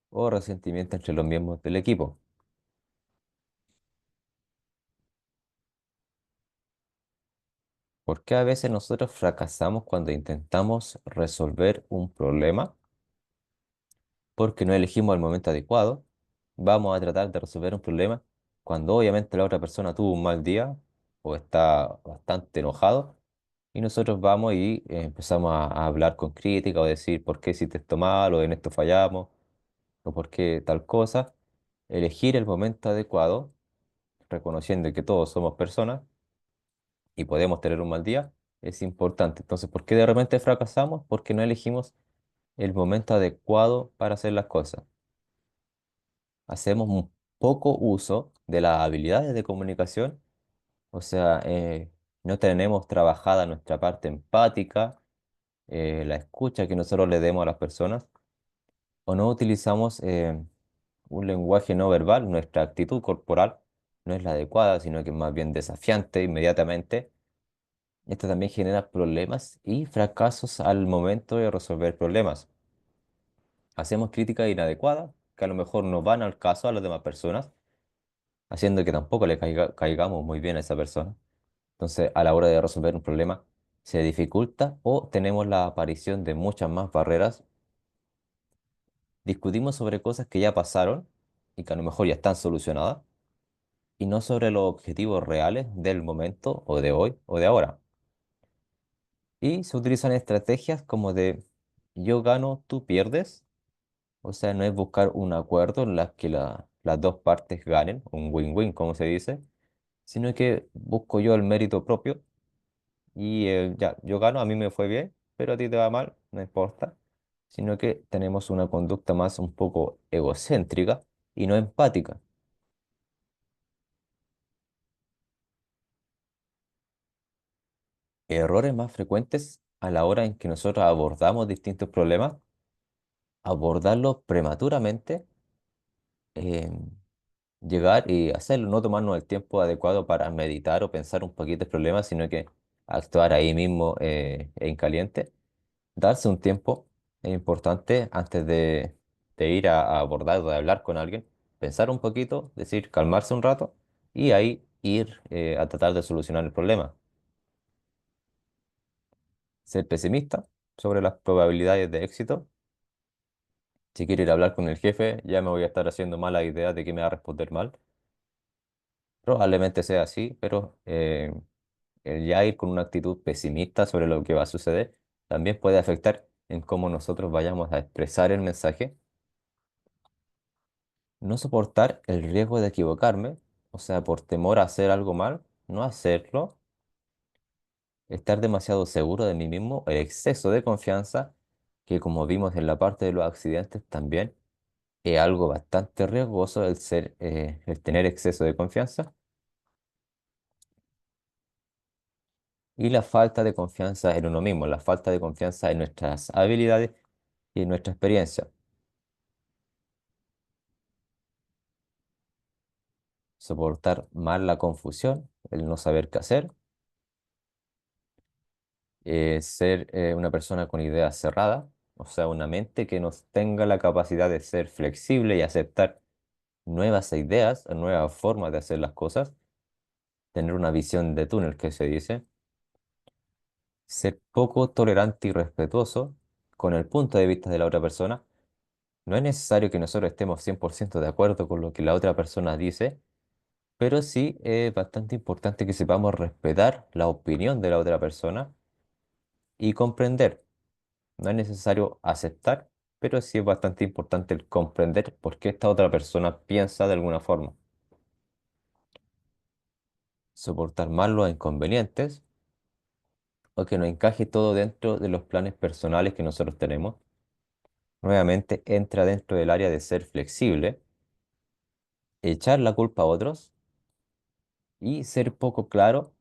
o resentimiento entre los miembros del equipo. ¿Por qué a veces nosotros fracasamos cuando intentamos resolver un problema? Porque no elegimos el momento adecuado. Vamos a tratar de resolver un problema cuando obviamente la otra persona tuvo un mal día o está bastante enojado y nosotros vamos y empezamos a hablar con crítica o decir por qué hiciste esto mal o en esto fallamos o por qué tal cosa. Elegir el momento adecuado, reconociendo que todos somos personas y podemos tener un mal día, es importante. Entonces, ¿por qué de repente fracasamos? Porque no elegimos el momento adecuado para hacer las cosas. Hacemos un poco uso de las habilidades de comunicación, o sea, no tenemos trabajada nuestra parte empática, la escucha que nosotros le demos a las personas, o no utilizamos un lenguaje no verbal, nuestra actitud corporal no es la adecuada, sino que es más bien desafiante inmediatamente. Esto también genera problemas y fracasos al momento de resolver problemas. Hacemos críticas inadecuadas que a lo mejor no van al caso a las demás personas, haciendo que tampoco le caigamos muy bien a esa persona. Entonces, a la hora de resolver un problema, se dificulta o tenemos la aparición de muchas más barreras. Discutimos sobre cosas que ya pasaron y que a lo mejor ya están solucionadas y no sobre los objetivos reales del momento o de hoy o de ahora. Y se utilizan estrategias como de yo gano, tú pierdes. O sea, no es buscar un acuerdo en las que las dos partes ganen, un win-win, como se dice, sino que busco yo el mérito propio y ya, yo gano, a mí me fue bien, pero a ti te va mal, no importa, sino que tenemos una conducta más un poco egocéntrica y no empática. Errores más frecuentes a la hora en que nosotros abordamos distintos problemas, abordarlos prematuramente, eh, llegar y hacerlo, no tomarnos el tiempo adecuado para meditar o pensar un poquito el problema, sino que actuar ahí mismo en caliente. Darse un tiempo es importante antes de ir a abordar o de hablar con alguien, pensar un poquito, decir, calmarse un rato y ahí ir a tratar de solucionar el problema. Ser pesimista sobre las probabilidades de éxito. Si quiero ir a hablar con el jefe, ya me voy a estar haciendo mala idea de que me va a responder mal. Probablemente sea así, pero el ya ir con una actitud pesimista sobre lo que va a suceder también puede afectar en cómo nosotros vayamos a expresar el mensaje. No soportar el riesgo de equivocarme, o sea, por temor a hacer algo mal, no hacerlo. Estar demasiado seguro de mí mismo, el exceso de confianza, que como vimos en la parte de los accidentes también es algo bastante riesgoso el tener exceso de confianza. Y la falta de confianza en uno mismo, la falta de confianza en nuestras habilidades y en nuestra experiencia. Soportar mal la confusión, el no saber qué hacer. Ser una persona con ideas cerradas, o sea, una mente que nos tenga la capacidad de ser flexible y aceptar nuevas ideas, nuevas formas de hacer las cosas. Tener una visión de túnel, que se dice. Ser poco tolerante y respetuoso con el punto de vista de la otra persona. No es necesario que nosotros estemos 100% de acuerdo con lo que la otra persona dice, pero sí es bastante importante que sepamos respetar la opinión de la otra persona y comprender. No es necesario aceptar, pero sí es bastante importante el comprender por qué esta otra persona piensa de alguna forma. Soportar más los inconvenientes o que no encaje todo dentro de los planes personales que nosotros tenemos. Nuevamente entra dentro del área de ser flexible, echar la culpa a otros y ser poco claro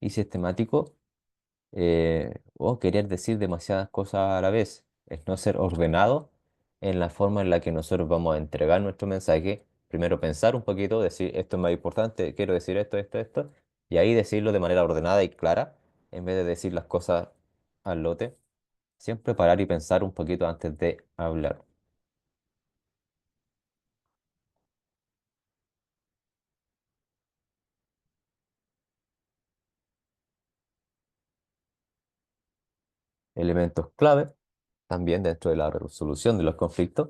y sistemático o querer decir demasiadas cosas a la vez. Es no ser ordenado en la forma en la que nosotros vamos a entregar nuestro mensaje. Primero pensar un poquito, decir esto es más importante, quiero decir esto, esto, esto, y ahí decirlo de manera ordenada y clara, en vez de decir las cosas al lote. Siempre parar y pensar un poquito antes de hablar. Elementos clave también dentro de la resolución de los conflictos.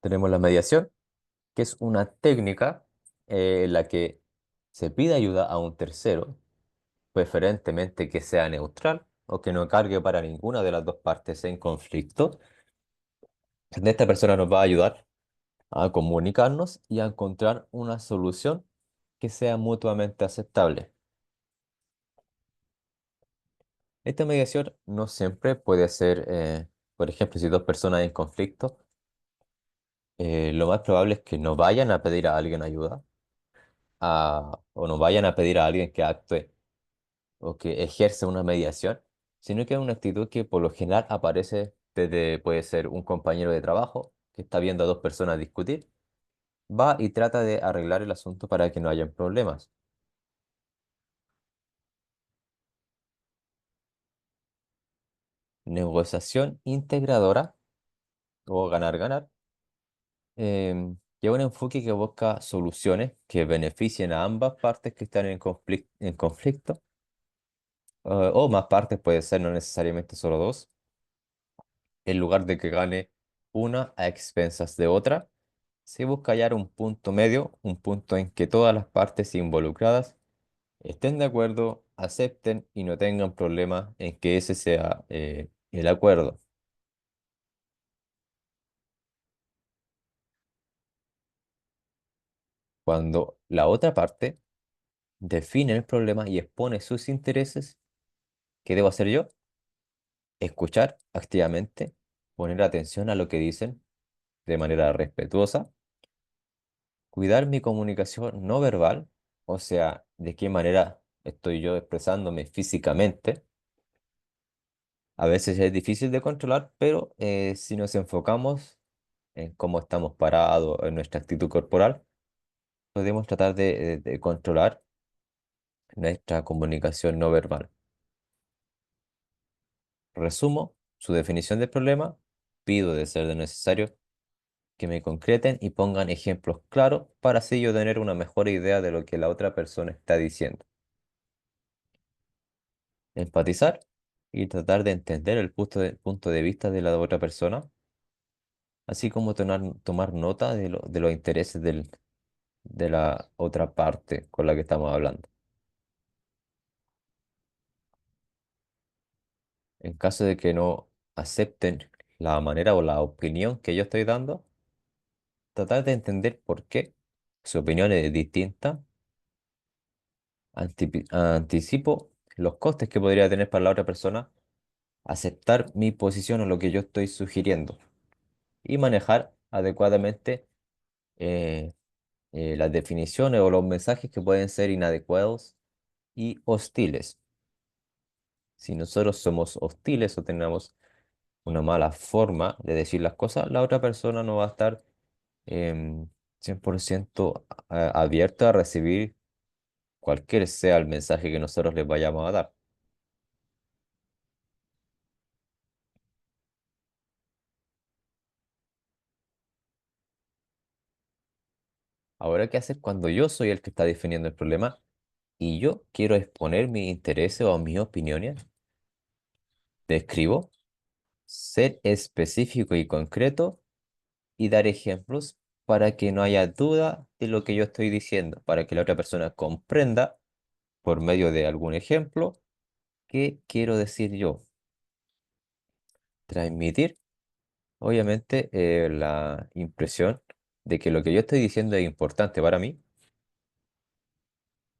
Tenemos la mediación, que es una técnica en la que se pide ayuda a un tercero, preferentemente que sea neutral o que no cargue para ninguna de las dos partes en conflicto. Esta persona nos va a ayudar a comunicarnos y a encontrar una solución que sea mutuamente aceptable. Esta mediación no siempre puede ser, por ejemplo, si dos personas en conflicto, lo más probable es que no vayan a pedir a alguien ayuda o no vayan a pedir a alguien que actúe o que ejerce una mediación, sino que es una actitud que por lo general aparece desde, puede ser un compañero de trabajo que está viendo a dos personas discutir, va y trata de arreglar el asunto para que no hayan problemas. Negociación integradora o ganar-ganar lleva un enfoque que busca soluciones que beneficien a ambas partes que están en conflicto, o más partes, puede ser no necesariamente solo dos, en lugar de que gane una a expensas de otra. Se busca hallar un punto medio, un punto en que todas las partes involucradas estén de acuerdo, acepten y no tengan problema en que ese sea el acuerdo. Cuando la otra parte define el problema y expone sus intereses, ¿qué debo hacer yo? Escuchar activamente, poner atención a lo que dicen de manera respetuosa, cuidar mi comunicación no verbal, o sea, de qué manera estoy yo expresándome físicamente. A veces es difícil de controlar, pero si nos enfocamos en cómo estamos parados, en nuestra actitud corporal, podemos tratar de controlar nuestra comunicación no verbal. Resumo su definición del problema, pido de ser necesario que me concreten y pongan ejemplos claros para así yo tener una mejor idea de lo que la otra persona está diciendo. Empatizar y tratar de entender el punto de vista de la otra persona, así como tomar nota de los intereses de la otra parte con la que estamos hablando. En caso de que no acepten la manera o la opinión que yo estoy dando, tratar de entender por qué su opinión es distinta. Anticipo los costes que podría tener para la otra persona aceptar mi posición o lo que yo estoy sugiriendo y manejar adecuadamente eh, las definiciones o los mensajes que pueden ser inadecuados y hostiles. Si nosotros somos hostiles o tenemos una mala forma de decir las cosas, la otra persona no va a estar 100% abierta a recibir cualquier sea el mensaje que nosotros les vayamos a dar. Ahora, ¿qué hacer cuando yo soy el que está definiendo el problema y yo quiero exponer mis intereses o mis opiniones? Describo, ser específico y concreto y dar ejemplos para que no haya duda de lo que yo estoy diciendo, para que la otra persona comprenda por medio de algún ejemplo qué quiero decir yo. Transmitir, obviamente, la impresión de que lo que yo estoy diciendo es importante para mí.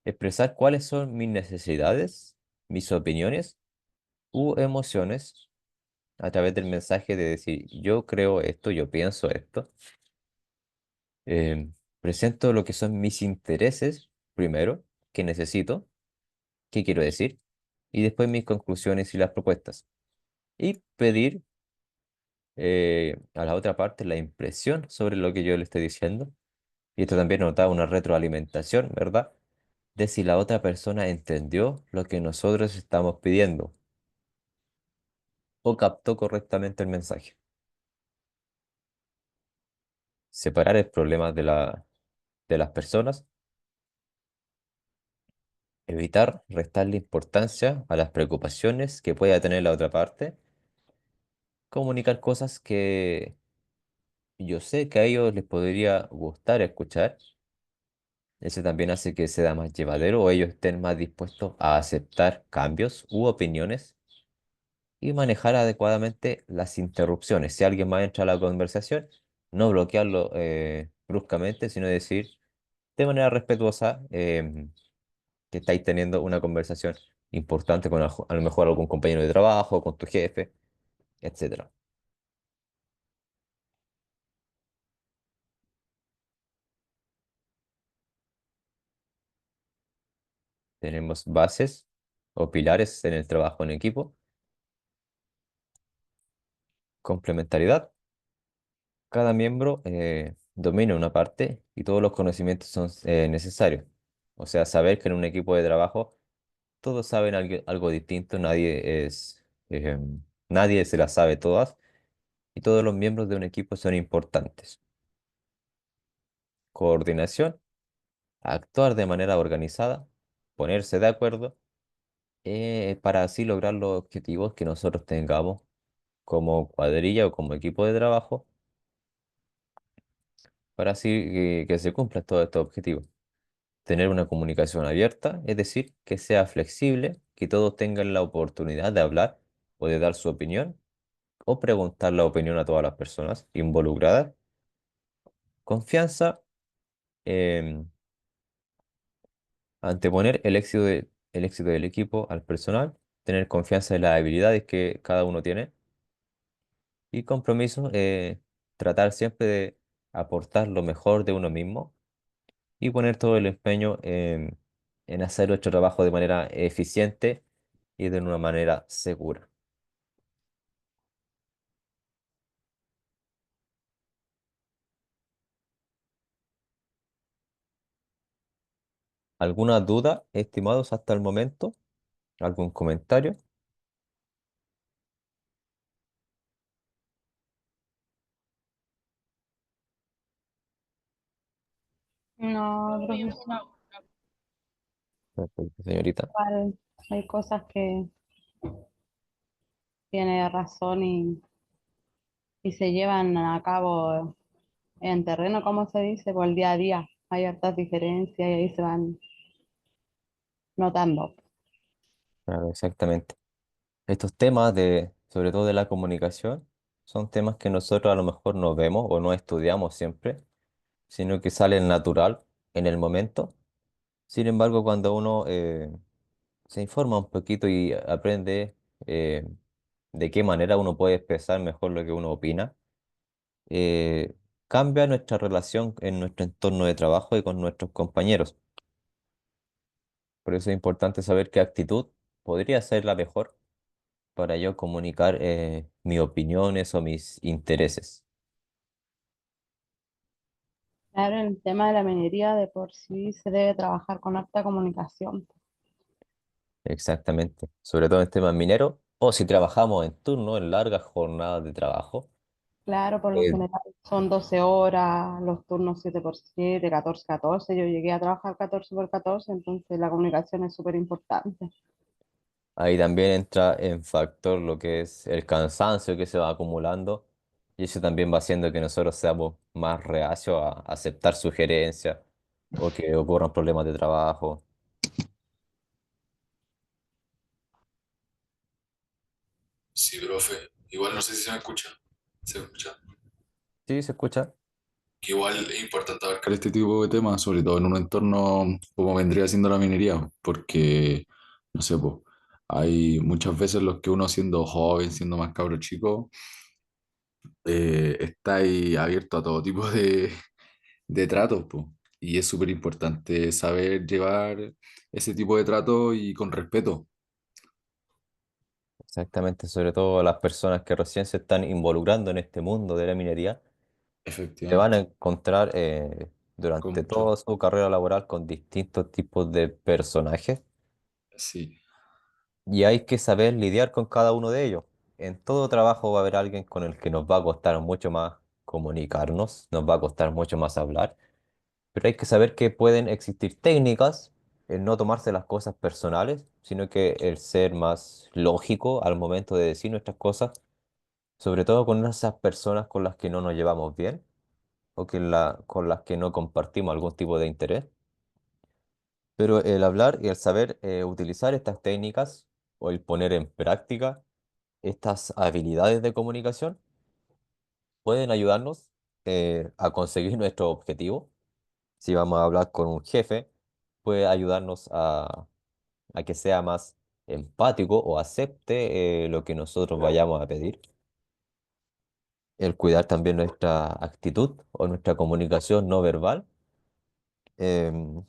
Expresar cuáles son mis necesidades, mis opiniones u emociones a través del mensaje de decir, yo creo esto, yo pienso esto. Presento lo que son mis intereses primero, qué necesito, qué quiero decir, y después mis conclusiones y las propuestas. Y pedir a la otra parte la impresión sobre lo que yo le estoy diciendo. Y esto también nos da una retroalimentación, ¿verdad? De si la otra persona entendió lo que nosotros estamos pidiendo o captó correctamente el mensaje. Separar el problema de las personas, evitar restarle importancia a las preocupaciones que pueda tener la otra parte, comunicar cosas que yo sé que a ellos les podría gustar escuchar. Eso también hace que sea más llevadero o ellos estén más dispuestos a aceptar cambios u opiniones y manejar adecuadamente las interrupciones. Si alguien más entra a la conversación, no bloquearlo bruscamente, sino decir de manera respetuosa que estáis teniendo una conversación importante con a lo mejor algún compañero de trabajo, con tu jefe, etcétera. Tenemos bases o pilares en el trabajo en equipo, complementariedad. Cada miembro domina una parte y todos los conocimientos son necesarios. O sea, saber que en un equipo de trabajo todos saben algo distinto, nadie se las sabe todas y todos los miembros de un equipo son importantes. Coordinación, actuar de manera organizada, ponerse de acuerdo para así lograr los objetivos que nosotros tengamos como cuadrilla o como equipo de trabajo, para así que se cumplan todos estos objetivos. Tener una comunicación abierta, es decir, que sea flexible, que todos tengan la oportunidad de hablar o de dar su opinión o preguntar la opinión a todas las personas involucradas. Confianza, em, anteponer el éxito del equipo al personal, tener confianza en las habilidades que cada uno tiene y compromiso, tratar siempre de aportar lo mejor de uno mismo y poner todo el empeño en hacer nuestro trabajo de manera eficiente y de una manera segura. ¿Alguna duda, estimados, hasta el momento? ¿Algún comentario? No, profesor, Perfecto, señorita. igual hay cosas que tiene razón y se llevan a cabo en terreno, ¿cómo se dice? Por el día a día. Hay hartas diferencias y ahí se van notando. Claro, exactamente. Estos temas sobre todo de la comunicación, son temas que nosotros a lo mejor no vemos o no estudiamos siempre, sino que salen natural en el momento. Sin embargo, cuando uno se informa un poquito y aprende eh, de qué manera uno puede expresar mejor lo que uno opina, eh, cambia nuestra relación en nuestro entorno de trabajo y con nuestros compañeros. Por eso es importante saber qué actitud podría ser la mejor para yo comunicar mis opiniones o mis intereses. Claro, el tema de la minería de por sí se debe trabajar con alta comunicación. Exactamente. Sobre todo en temas mineros o si trabajamos en turno, en largas jornadas de trabajo. Claro, por lo eh, general son 12 horas, los turnos 7x7, 14x14. Yo llegué a trabajar 14x14, entonces la comunicación es súper importante. Ahí también entra en factor lo que es el cansancio que se va acumulando y eso también va haciendo que nosotros seamos más reacios a aceptar sugerencias o que ocurran problemas de trabajo. Sí, profe. Igual no sé si se me escucha. ¿Se me escucha? ¿Sí se escucha? Que igual es importante abarcar este tipo de temas, sobre todo en un entorno como vendría siendo la minería, porque, no sé, po, hay muchas veces los que uno siendo joven, siendo más cabro chico, está ahí abierto a todo tipo de tratos, po. Y es súper importante saber llevar ese tipo de trato y con respeto, Exactamente, sobre todo las personas que recién se están involucrando en este mundo de la minería, se van a efectivamente. encontrar durante Contra, toda su carrera laboral con distintos tipos de personajes sí, y hay que saber lidiar con cada uno de ellos. En todo trabajo va a haber alguien con el que nos va a costar mucho más comunicarnos, nos va a costar mucho más hablar, pero hay que saber que pueden existir técnicas, el no tomarse las cosas personales, sino que el ser más lógico al momento de decir nuestras cosas, sobre todo con esas personas con las que no nos llevamos bien o con las que no compartimos algún tipo de interés. Pero el hablar y el saber utilizar estas técnicas o el poner en práctica estas habilidades de comunicación pueden ayudarnos a conseguir nuestro objetivo. Si vamos a hablar con un jefe, puede ayudarnos a que sea más empático o acepte lo que nosotros vayamos a pedir. El cuidar también nuestra actitud o nuestra comunicación no verbal, em,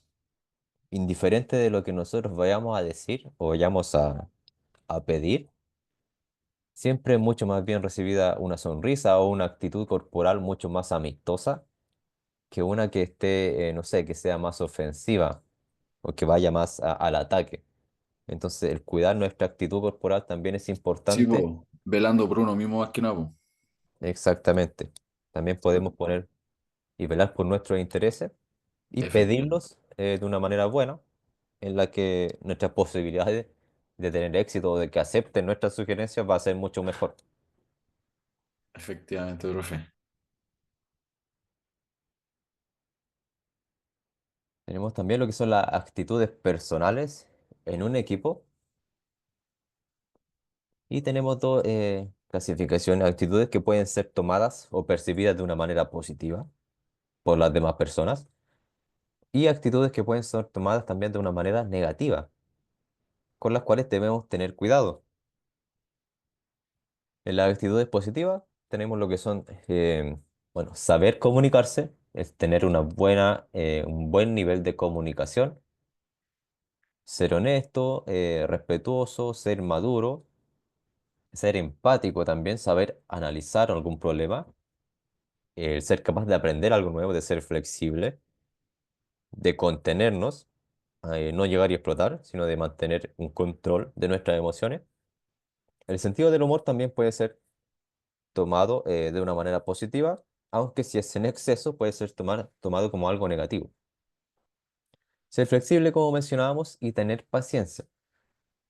indiferente de lo que nosotros vayamos a decir o vayamos a pedir. Siempre es mucho más bien recibida una sonrisa o una actitud corporal mucho más amistosa que una que esté, no sé, que sea más ofensiva o que vaya más al ataque. Entonces, el cuidar nuestra actitud corporal también es sí, importante. po, velando por uno mismo más que nada, po. Exactamente. También podemos poner y velar por nuestros intereses y Efectivamente. pedirlos de una manera buena, en la que nuestras posibilidades de tener éxito o de que acepten nuestras sugerencias va a ser mucho mejor. Efectivamente, profe. Tenemos también lo que son las actitudes personales en un equipo y tenemos dos clasificaciones, actitudes que pueden ser tomadas o percibidas de una manera positiva por las demás personas y actitudes que pueden ser tomadas también de una manera negativa, con las cuales debemos tener cuidado. En las actitudes positivas tenemos lo que son, bueno, saber comunicarse, es tener un buen nivel de comunicación, ser honesto, respetuoso, ser maduro, ser empático también, saber analizar algún problema, ser capaz de aprender algo nuevo, de ser flexible, de contenernos, no llegar y explotar, sino de mantener un control de nuestras emociones. El sentido del humor también puede ser tomado de una manera positiva, aunque si es en exceso puede ser tomado como algo negativo. Ser flexible, como mencionábamos, y tener paciencia.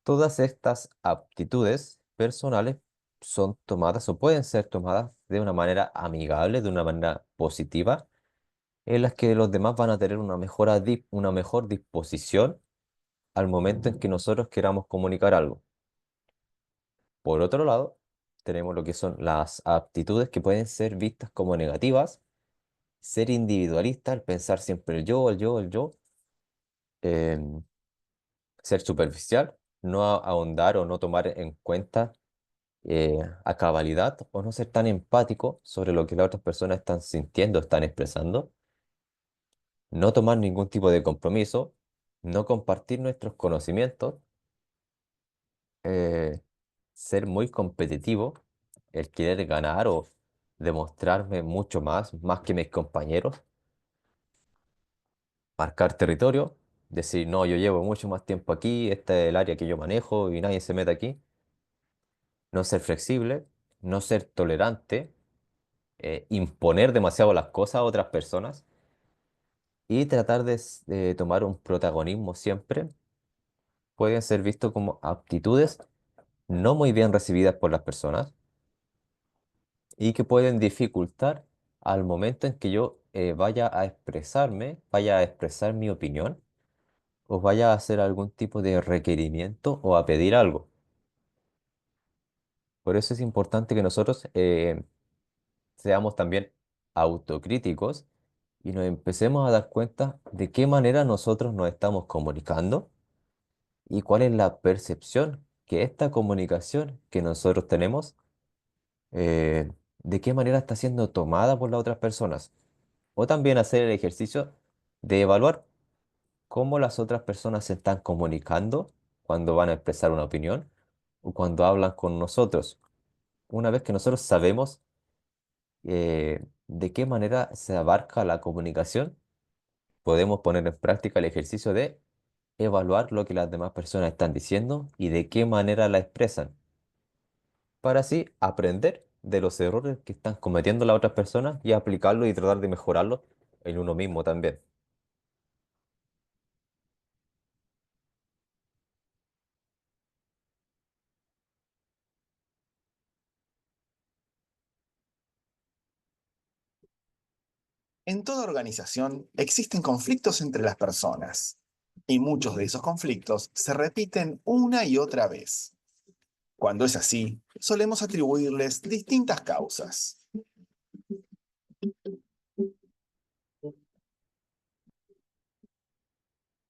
Todas estas aptitudes personales son tomadas o pueden ser tomadas de una manera amigable, de una manera positiva, en las que los demás van a tener una mejor disposición al momento en que nosotros queramos comunicar algo. Por otro lado, tenemos lo que son las aptitudes que pueden ser vistas como negativas, ser individualista, el pensar siempre el yo, el yo, el yo, em, ser superficial, no ahondar o no tomar en cuenta a cabalidad o no ser tan empático sobre lo que las otras personas están sintiendo, están expresando, no tomar ningún tipo de compromiso, no compartir nuestros conocimientos, eh, ser muy competitivo, el querer ganar o demostrarme mucho más que mis compañeros, marcar territorio, decir, no, yo llevo mucho más tiempo aquí, este es el área que yo manejo y nadie se mete aquí, no ser flexible, no ser tolerante, imponer demasiado las cosas a otras personas y tratar de tomar un protagonismo siempre, pueden ser vistos como aptitudes no muy bien recibidas por las personas y que pueden dificultar al momento en que yo vaya a expresarme, vaya a expresar mi opinión o vaya a hacer algún tipo de requerimiento o a pedir algo. Por eso es importante que nosotros seamos también autocríticos y nos empecemos a dar cuenta de qué manera nosotros nos estamos comunicando y cuál es la percepción que esta comunicación que nosotros tenemos, eh, de qué manera está siendo tomada por las otras personas. O también hacer el ejercicio de evaluar cómo las otras personas se están comunicando cuando van a expresar una opinión o cuando hablan con nosotros. Una vez que nosotros sabemos de qué manera se abarca la comunicación, podemos poner en práctica el ejercicio de evaluar lo que las demás personas están diciendo y de qué manera la expresan, para así aprender de los errores que están cometiendo las otras personas y aplicarlo y tratar de mejorarlo en uno mismo también. En toda organización existen conflictos entre las personas, y muchos de esos conflictos se repiten una y otra vez. Cuando es así, solemos atribuirles distintas causas.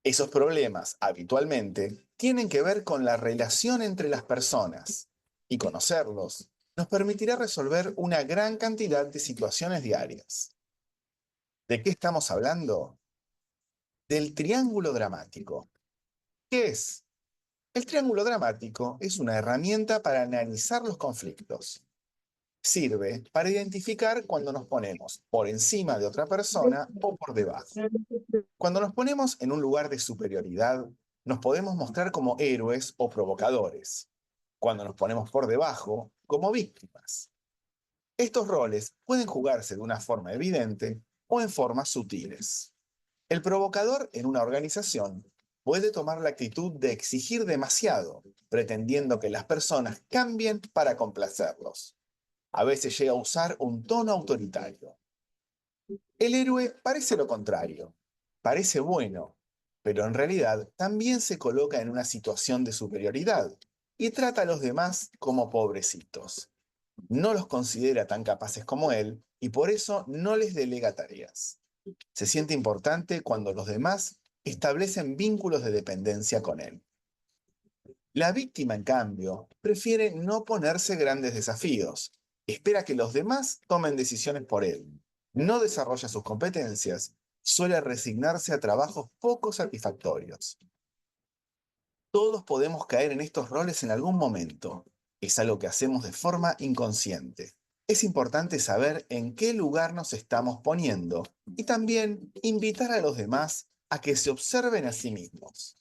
Esos problemas, habitualmente, tienen que ver con la relación entre las personas, y conocerlos nos permitirá resolver una gran cantidad de situaciones diarias. ¿De qué estamos hablando? Del triángulo dramático. ¿Qué es? El triángulo dramático es una herramienta para analizar los conflictos. Sirve para identificar cuando nos ponemos por encima de otra persona o por debajo. Cuando nos ponemos en un lugar de superioridad, nos podemos mostrar como héroes o provocadores. Cuando nos ponemos por debajo, como víctimas. Estos roles pueden jugarse de una forma evidente o en formas sutiles. El provocador en una organización puede tomar la actitud de exigir demasiado, pretendiendo que las personas cambien para complacerlos. A veces llega a usar un tono autoritario. El héroe parece lo contrario, parece bueno, pero en realidad también se coloca en una situación de superioridad y trata a los demás como pobrecitos. No los considera tan capaces como él y por eso no les delega tareas. Se siente importante cuando los demás establecen vínculos de dependencia con él. La víctima, en cambio, prefiere no ponerse grandes desafíos. Espera que los demás tomen decisiones por él. No desarrolla sus competencias. Suele resignarse a trabajos poco satisfactorios. Todos podemos caer en estos roles en algún momento. Es algo que hacemos de forma inconsciente. Es importante saber en qué lugar nos estamos poniendo y también invitar a los demás a que se observen a sí mismos.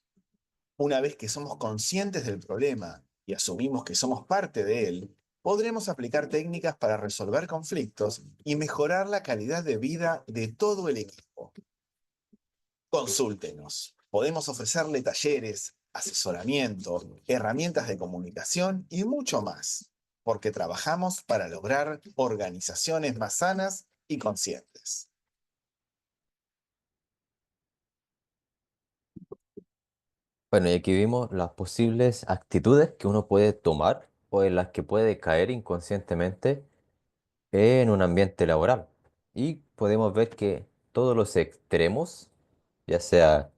Una vez que somos conscientes del problema y asumimos que somos parte de él, podremos aplicar técnicas para resolver conflictos y mejorar la calidad de vida de todo el equipo. Consúltenos. Podemos ofrecerle talleres, asesoramiento, herramientas de comunicación y mucho más, porque trabajamos para lograr organizaciones más sanas y conscientes. Bueno, y aquí vimos las posibles actitudes que uno puede tomar o en las que puede caer inconscientemente en un ambiente laboral. Y podemos ver que todos los extremos, ya sea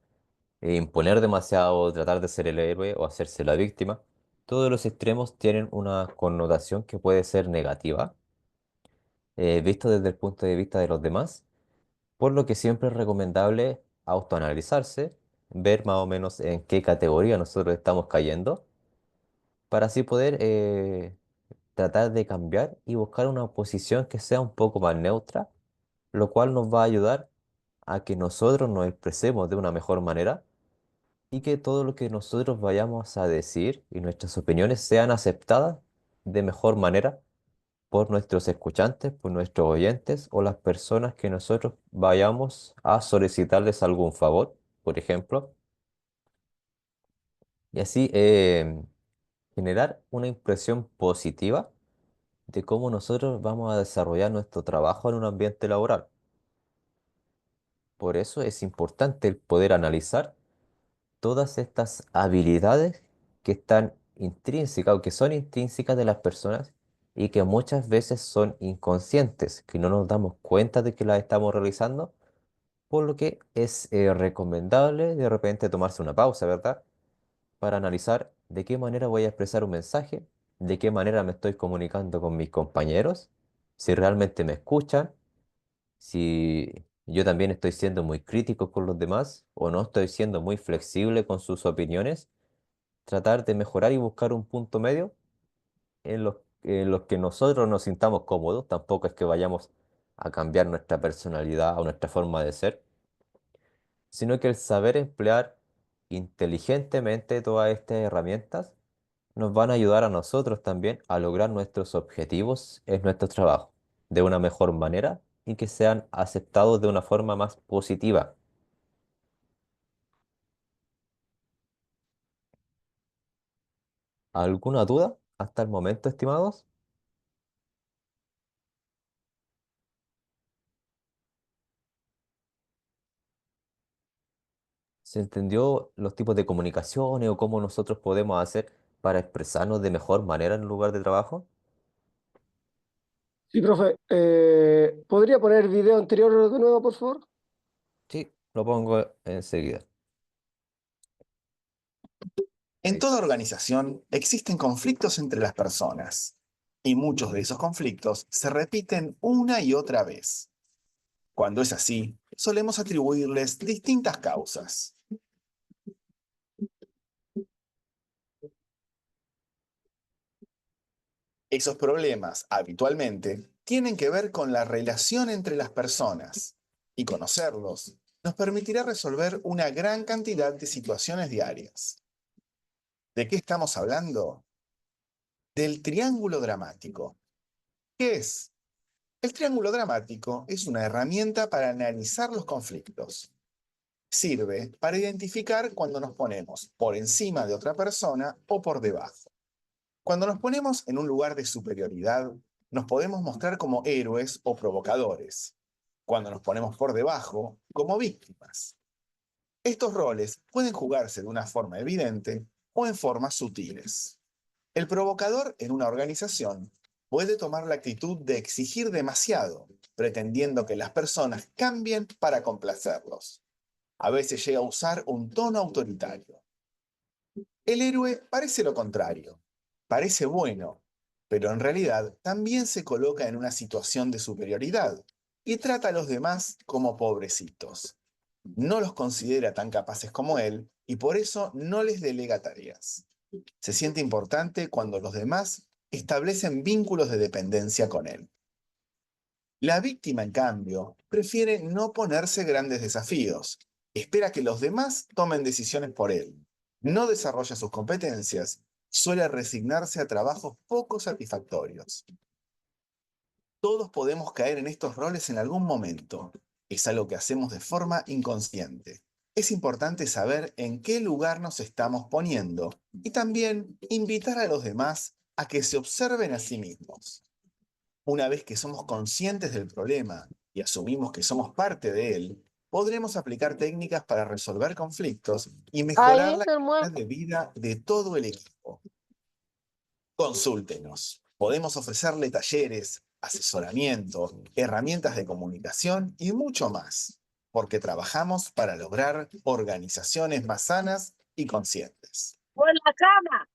imponer demasiado, tratar de ser el héroe o hacerse la víctima, todos los extremos tienen una connotación que puede ser negativa, visto desde el punto de vista de los demás, por lo que siempre es recomendable autoanalizarse, ver más o menos en qué categoría nosotros estamos cayendo, para así poder tratar de cambiar y buscar una posición que sea un poco más neutra, lo cual nos va a ayudar a que nosotros nos expresemos de una mejor manera y que todo lo que nosotros vayamos a decir y nuestras opiniones sean aceptadas de mejor manera por nuestros escuchantes, por nuestros oyentes o las personas que nosotros vayamos a solicitarles algún favor, por ejemplo, y así generar una impresión positiva de cómo nosotros vamos a desarrollar nuestro trabajo en un ambiente laboral. Por eso es importante el poder analizar todas estas habilidades que están intrínsecas o que son intrínsecas de las personas y que muchas veces son inconscientes, que no nos damos cuenta de que las estamos realizando, por lo que es recomendable de repente tomarse una pausa, ¿verdad? Para analizar de qué manera voy a expresar un mensaje, de qué manera me estoy comunicando con mis compañeros, si realmente me escuchan, si yo también estoy siendo muy crítico con los demás o no estoy siendo muy flexible con sus opiniones, tratar de mejorar y buscar un punto medio en los que nosotros nos sintamos cómodos. Tampoco es que vayamos a cambiar nuestra personalidad o nuestra forma de ser, sino que el saber emplear inteligentemente todas estas herramientas nos van a ayudar a nosotros también a lograr nuestros objetivos en nuestro trabajo de una mejor manera y que sean aceptados de una forma más positiva. ¿Alguna duda hasta el momento, estimados? ¿Se entendió los tipos de comunicaciones o cómo nosotros podemos hacer para expresarnos de mejor manera en un lugar de trabajo? Sí, profe. ¿Podría poner el video anterior de nuevo, por favor? Sí, lo pongo enseguida. En toda organización existen conflictos entre las personas, y muchos de esos conflictos se repiten una y otra vez. Cuando es así, solemos atribuirles distintas causas. Esos problemas, habitualmente, tienen que ver con la relación entre las personas, y conocerlos nos permitirá resolver una gran cantidad de situaciones diarias. ¿De qué estamos hablando? Del triángulo dramático. ¿Qué es? El triángulo dramático es una herramienta para analizar los conflictos. Sirve para identificar cuando nos ponemos por encima de otra persona o por debajo. Cuando nos ponemos en un lugar de superioridad, nos podemos mostrar como héroes o provocadores. Cuando nos ponemos por debajo, como víctimas. Estos roles pueden jugarse de una forma evidente o en formas sutiles. El provocador en una organización puede tomar la actitud de exigir demasiado, pretendiendo que las personas cambien para complacerlos. A veces llega a usar un tono autoritario. El héroe parece lo contrario. Parece bueno, pero en realidad también se coloca en una situación de superioridad y trata a los demás como pobrecitos. No los considera tan capaces como él y por eso no les delega tareas. Se siente importante cuando los demás establecen vínculos de dependencia con él. La víctima, en cambio, prefiere no ponerse grandes desafíos. Espera que los demás tomen decisiones por él. No desarrolla sus competencias. Suele resignarse a trabajos poco satisfactorios. Todos podemos caer en estos roles en algún momento. Es algo que hacemos de forma inconsciente. Es importante saber en qué lugar nos estamos poniendo y también invitar a los demás a que se observen a sí mismos. Una vez que somos conscientes del problema y asumimos que somos parte de él, podremos aplicar técnicas para resolver conflictos y mejorar Ahí la el calidad muerto. de vida de todo el equipo. Consúltenos. Podemos ofrecerle talleres, asesoramiento, herramientas de comunicación y mucho más, porque trabajamos para lograr organizaciones más sanas y conscientes. ¡Por la cama!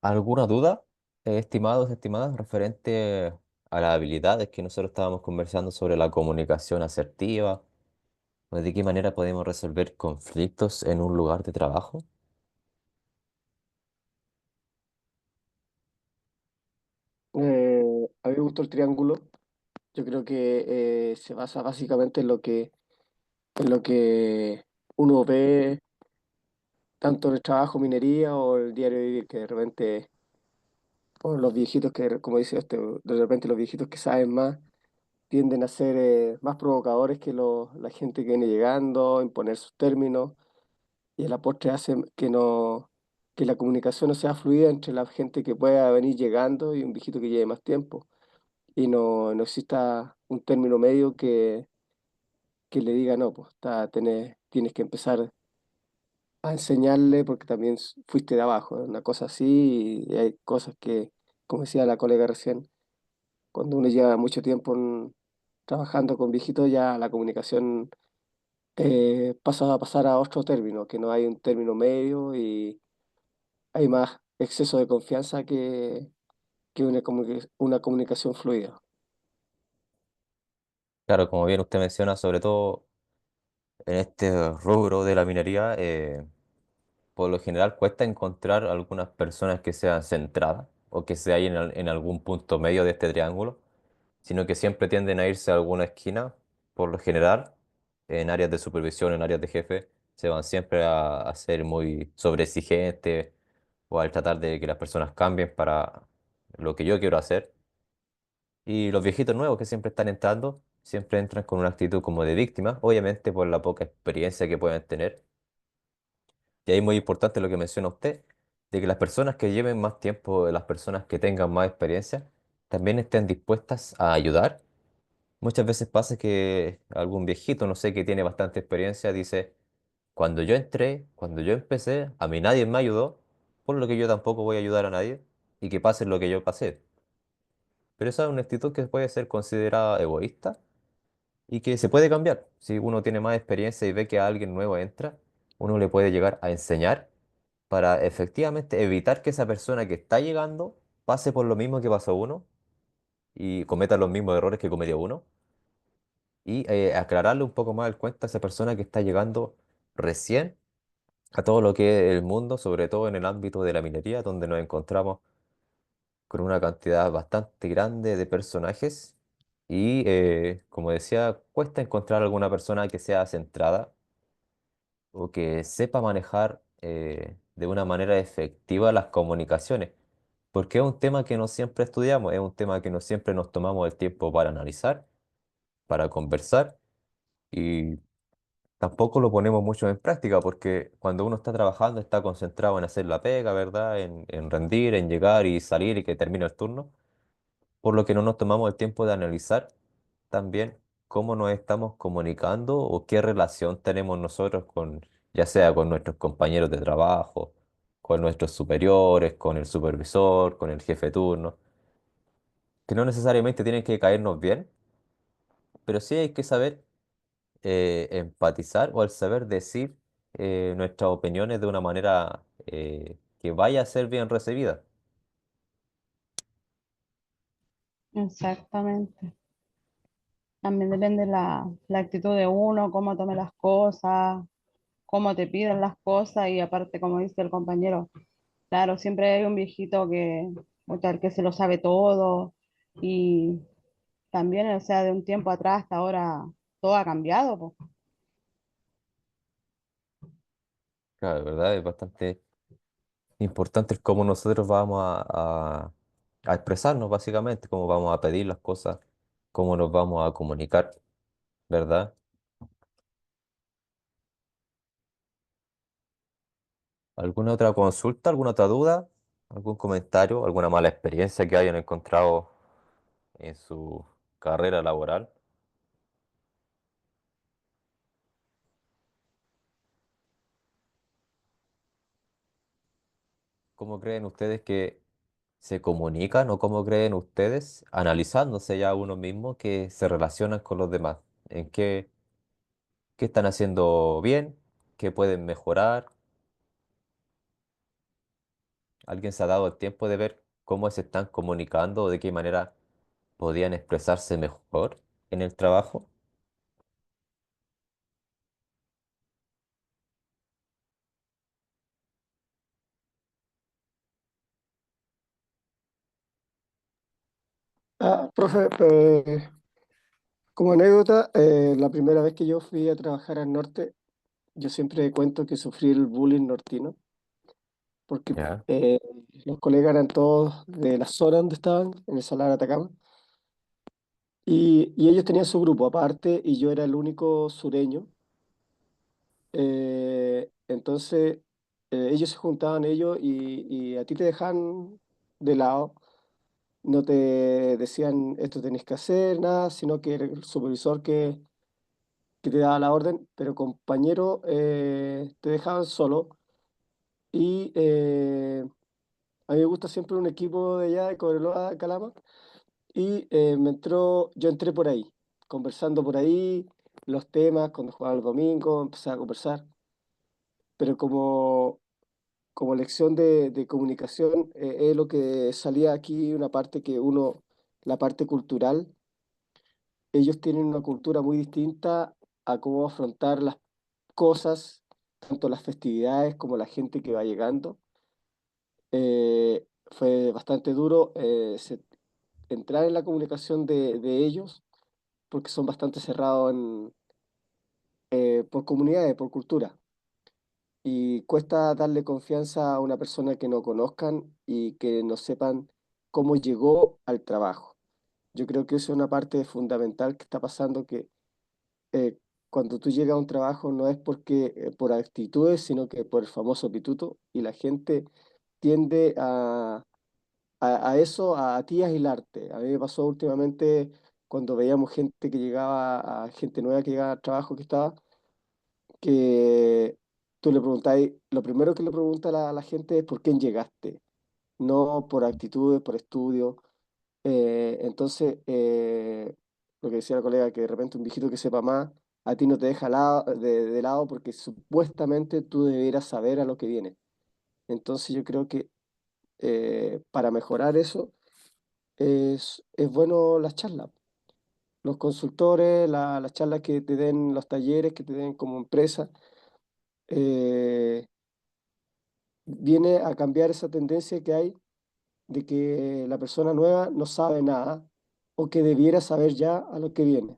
¿Alguna duda, estimados, estimadas, referente a las habilidades que nosotros estábamos conversando sobre la comunicación asertiva? ¿O de qué manera podemos resolver conflictos en un lugar de trabajo? A mí me gustó el triángulo. Yo creo que se basa básicamente en lo que uno ve tanto en el trabajo, minería o el diario vivir, que de repente, o los viejitos que, como dice este, de repente los viejitos que saben más tienden a ser más provocadores que la gente que viene llegando, imponer sus términos, y a la postre hace que no, que la comunicación no sea fluida entre la gente que pueda venir llegando y un viejito que lleve más tiempo, y no exista un término medio que le diga no, pues tienes que empezar a enseñarle porque también fuiste de abajo, una cosa así, y hay cosas que, como decía la colega recién, cuando uno lleva mucho tiempo trabajando con viejitos, ya la comunicación pasa a pasar a otro término, que no hay un término medio y hay más exceso de confianza que una comunicación fluida. Claro, como bien usted menciona, sobre todo en este rubro de la minería, por lo general cuesta encontrar algunas personas que sean centradas o que se hallen en algún punto medio de este triángulo, sino que siempre tienden a irse a alguna esquina, por lo general, en áreas de supervisión, en áreas de jefe, se van siempre a ser muy sobreexigentes o al tratar de que las personas cambien para lo que yo quiero hacer. Y los viejitos nuevos que siempre están entrando, siempre entran con una actitud como de víctima, obviamente por la poca experiencia que pueden tener. Y ahí es muy importante lo que menciona usted, de que las personas que lleven más tiempo, las personas que tengan más experiencia, también estén dispuestas a ayudar. Muchas veces pasa que algún viejito, no sé, que tiene bastante experiencia, dice, cuando yo entré, cuando yo empecé, a mí nadie me ayudó, por lo que yo tampoco voy a ayudar a nadie y que pase lo que yo pasé. Pero esa es una actitud que puede ser considerada egoísta y que se puede cambiar. Si uno tiene más experiencia y ve que alguien nuevo entra, uno le puede llegar a enseñar para efectivamente evitar que esa persona que está llegando pase por lo mismo que pasó uno y cometa los mismos errores que cometió uno y aclararle un poco más el cuento a esa persona que está llegando recién a todo lo que es el mundo, sobre todo en el ámbito de la minería, donde nos encontramos con una cantidad bastante grande de personajes y, como decía, cuesta encontrar alguna persona que sea centrada o que sepa manejar de una manera efectiva las comunicaciones, porque es un tema que no siempre estudiamos, es un tema que no siempre nos tomamos el tiempo para analizar, para conversar y tampoco lo ponemos mucho en práctica, porque cuando uno está trabajando está concentrado en hacer la pega, ¿verdad? En rendir, en llegar y salir y que termine el turno, por lo que no nos tomamos el tiempo de analizar también cómo nos estamos comunicando o qué relación tenemos nosotros con, ya sea con nuestros compañeros de trabajo, con nuestros superiores, con el supervisor, con el jefe de turno, que no necesariamente tienen que caernos bien, pero sí hay que saber empatizar o al saber decir nuestras opiniones de una manera que vaya a ser bien recibida. Exactamente. También depende la actitud de uno, cómo tome las cosas, cómo te piden las cosas y aparte, como dice el compañero, claro, siempre hay un viejito o tal, que se lo sabe todo y también, o sea, de un tiempo atrás hasta ahora todo ha cambiado, po. Claro, ¿verdad? Es bastante importante el cómo nosotros vamos a expresarnos básicamente, cómo vamos a pedir las cosas, cómo nos vamos a comunicar, ¿verdad? ¿Alguna otra consulta, alguna otra duda, algún comentario, alguna mala experiencia que hayan encontrado en su carrera laboral? ¿Cómo creen ustedes que se comunican o cómo creen ustedes, analizándose ya uno mismo, que se relacionan con los demás? ¿En qué están haciendo bien? ¿Qué pueden mejorar? ¿Alguien se ha dado el tiempo de ver cómo se están comunicando o de qué manera podían expresarse mejor en el trabajo? Profe, como anécdota, la primera vez que yo fui a trabajar al norte, yo siempre cuento que sufrí el bullying nortino, porque Ya. los colegas eran todos de la zona donde estaban, en el Salar de Atacama, y ellos tenían su grupo aparte y yo era el único sureño. Entonces, ellos se juntaban ellos y a ti te dejaban de lado, no te decían esto tenés que hacer, nada, sino que era el supervisor que te daba la orden, pero compañero, te dejaban solo. Y a mí me gusta siempre un equipo de allá, de Cobreloa, Calama, y yo entré por ahí, conversando por ahí, los temas, cuando jugaba el domingo, empecé a conversar, pero como lección de comunicación, es lo que salía aquí, una parte que uno, la parte cultural, ellos tienen una cultura muy distinta a cómo afrontar las cosas, tanto las festividades como la gente que va llegando. Fue bastante duro entrar en la comunicación de ellos, porque son bastante cerrados por comunidades, por cultura. Y cuesta darle confianza a una persona que no conozcan y que no sepan cómo llegó al trabajo. Yo creo que eso es una parte fundamental que está pasando, que eh, cuando tú llegas a un trabajo no es porque por actitudes, sino que por el famoso pituto, y la gente tiende a eso, a ti aislarte. A mí me pasó últimamente cuando veíamos gente que llegaba, a gente nueva que llegaba al trabajo que estaba, que tú le preguntáis, lo primero que le pregunta la gente es por quién llegaste, no por actitudes, por estudio. Entonces, lo que decía la colega, que de repente un viejito que sepa más, a ti no te deja de lado porque supuestamente tú debieras saber a lo que viene. Entonces yo creo que para mejorar eso es bueno las charlas, los consultores, las charlas que te den los talleres, que te den como empresa, eh, viene a cambiar esa tendencia que hay de que la persona nueva no sabe nada o que debiera saber ya a lo que viene.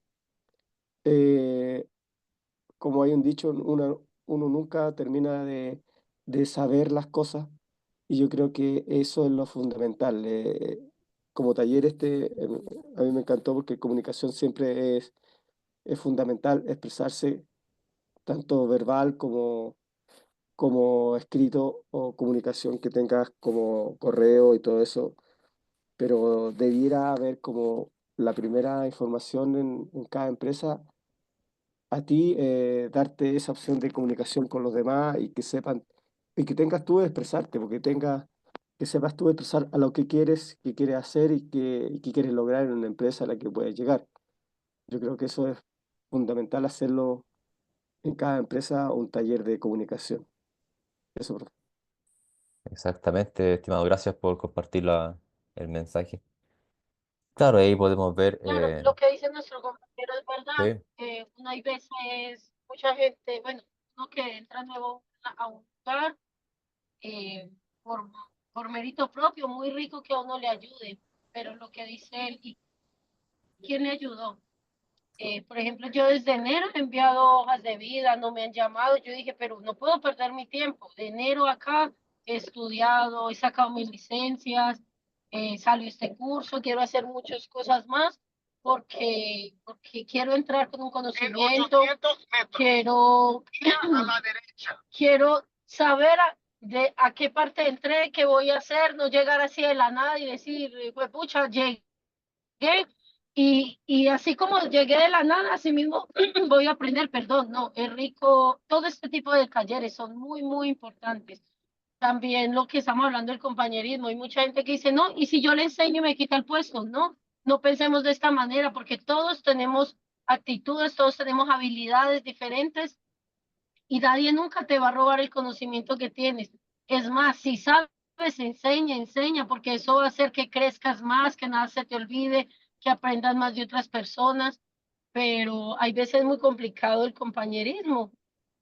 Eh, Como hay un dicho, uno nunca termina de saber las cosas y yo creo que eso es lo fundamental. Como taller a mí me encantó porque comunicación siempre es fundamental expresarse tanto verbal como escrito o comunicación que tengas como correo y todo eso, pero debiera haber como la primera información en cada empresa a ti, darte esa opción de comunicación con los demás y que sepan, y que tengas tú de expresarte, que sepas tú expresar a lo que quieres hacer y que quieres lograr en una empresa a la que puedes llegar. Yo creo que eso es fundamental hacerlo en cada empresa, un taller de comunicación. Eso, profe. Exactamente, estimado, gracias por compartir el mensaje. Claro, ahí podemos ver, Claro, lo que dice nuestro compañero es verdad. sí, Uno hay veces, mucha gente, bueno, uno que entra nuevo a un lugar eh, por, por mérito propio, muy rico que a uno le ayude, pero lo que dice él, ¿y quién le ayudó? Por ejemplo, yo desde enero he enviado hojas de vida, no me han llamado. Yo dije, pero no puedo perder mi tiempo. De enero acá he estudiado, he sacado mis licencias, salió este curso, quiero hacer muchas cosas más porque quiero entrar con un conocimiento, quiero, quiero saber a qué parte entré, qué voy a hacer, no llegar así de la nada y decir, pues pucha, llegué y así como llegué de la nada, así mismo voy a aprender, perdón, no, es rico, todo este tipo de talleres son muy, muy importantes. También lo que estamos hablando del compañerismo, hay mucha gente que dice, no, y si yo le enseño y me quita el puesto, no, no pensemos de esta manera, porque todos tenemos actitudes, todos tenemos habilidades diferentes y nadie nunca te va a robar el conocimiento que tienes. Es más, si sabes, enseña, enseña, porque eso va a hacer que crezcas más, que nada se te olvide, que aprendas más de otras personas, pero hay veces muy complicado el compañerismo.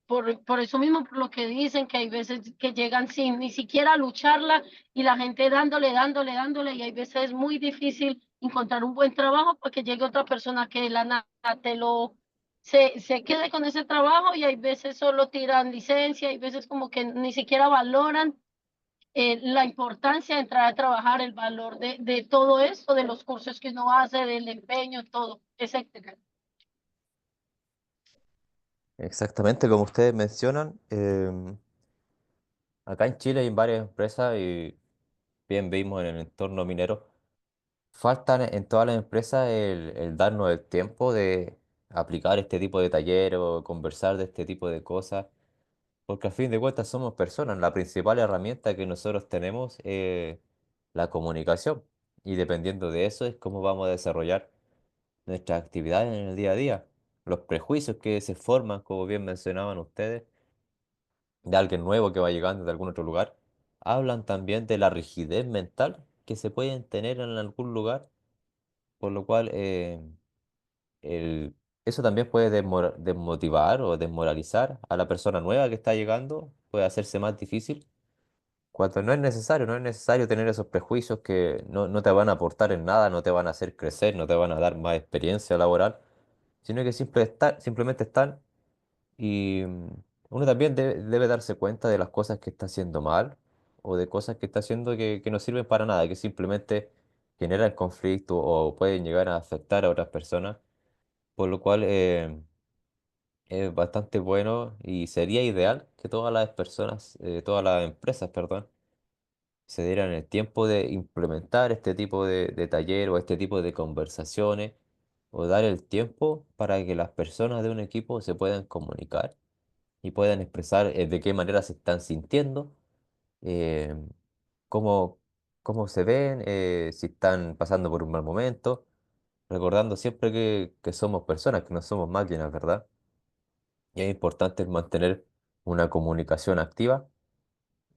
Por eso mismo, por lo que dicen, que hay veces que llegan sin ni siquiera lucharla y la gente dándole, dándole, dándole, y hay veces es muy difícil encontrar un buen trabajo porque llegue otra persona que de la nada te lo se quede con ese trabajo y hay veces solo tiran licencia, hay veces como que ni siquiera valoran la importancia de entrar a trabajar, el valor de todo esto, de los cursos que uno hace, del empeño, todo, etcétera. Exactamente como ustedes mencionan, acá en Chile hay varias empresas y bien vimos en el entorno minero, faltan en todas las empresas el darnos el tiempo de aplicar este tipo de talleres o conversar de este tipo de cosas, porque al fin de cuentas somos personas, la principal herramienta que nosotros tenemos es la comunicación y dependiendo de eso es cómo vamos a desarrollar nuestras actividades en el día a día. Los prejuicios que se forman, como bien mencionaban ustedes, de alguien nuevo que va llegando de algún otro lugar, hablan también de la rigidez mental que se pueden tener en algún lugar, por lo cual el- eso también puede desmotivar o desmoralizar a la persona nueva que está llegando, puede hacerse más difícil, cuando no es necesario, no es necesario tener esos prejuicios que no te van a aportar en nada, no te van a hacer crecer, no te van a dar más experiencia laboral, sino que simplemente están. Y uno también debe darse cuenta de las cosas que está haciendo mal o de cosas que está haciendo que no sirven para nada, que simplemente generan conflicto o pueden llegar a afectar a otras personas, por lo cual es bastante bueno y sería ideal que todas las personas, todas las empresas, perdón, se dieran el tiempo de implementar este tipo de taller o este tipo de conversaciones o dar el tiempo para que las personas de un equipo se puedan comunicar y puedan expresar de qué manera se están sintiendo, eh, cómo, cómo se ven, si están pasando por un mal momento, recordando siempre que somos personas, que no somos máquinas, ¿verdad? Y es importante mantener una comunicación activa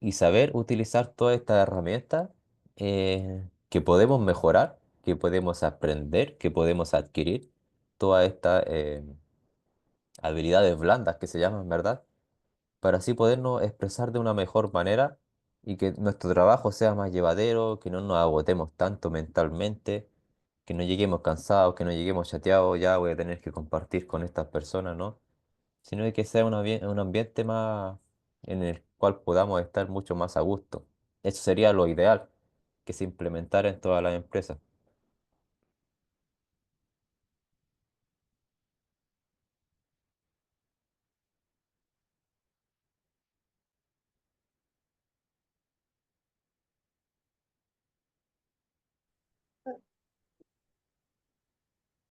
y saber utilizar todas estas herramientas que podemos mejorar, que podemos aprender, que podemos adquirir, todas estas habilidades blandas que se llaman, ¿verdad? Para así podernos expresar de una mejor manera y que nuestro trabajo sea más llevadero, que no nos agotemos tanto mentalmente, que no lleguemos cansados, que no lleguemos chateados, ya voy a tener que compartir con estas personas, ¿no? Sino que sea un ambiente más en el cual podamos estar mucho más a gusto. Eso sería lo ideal, que se implementara en todas las empresas.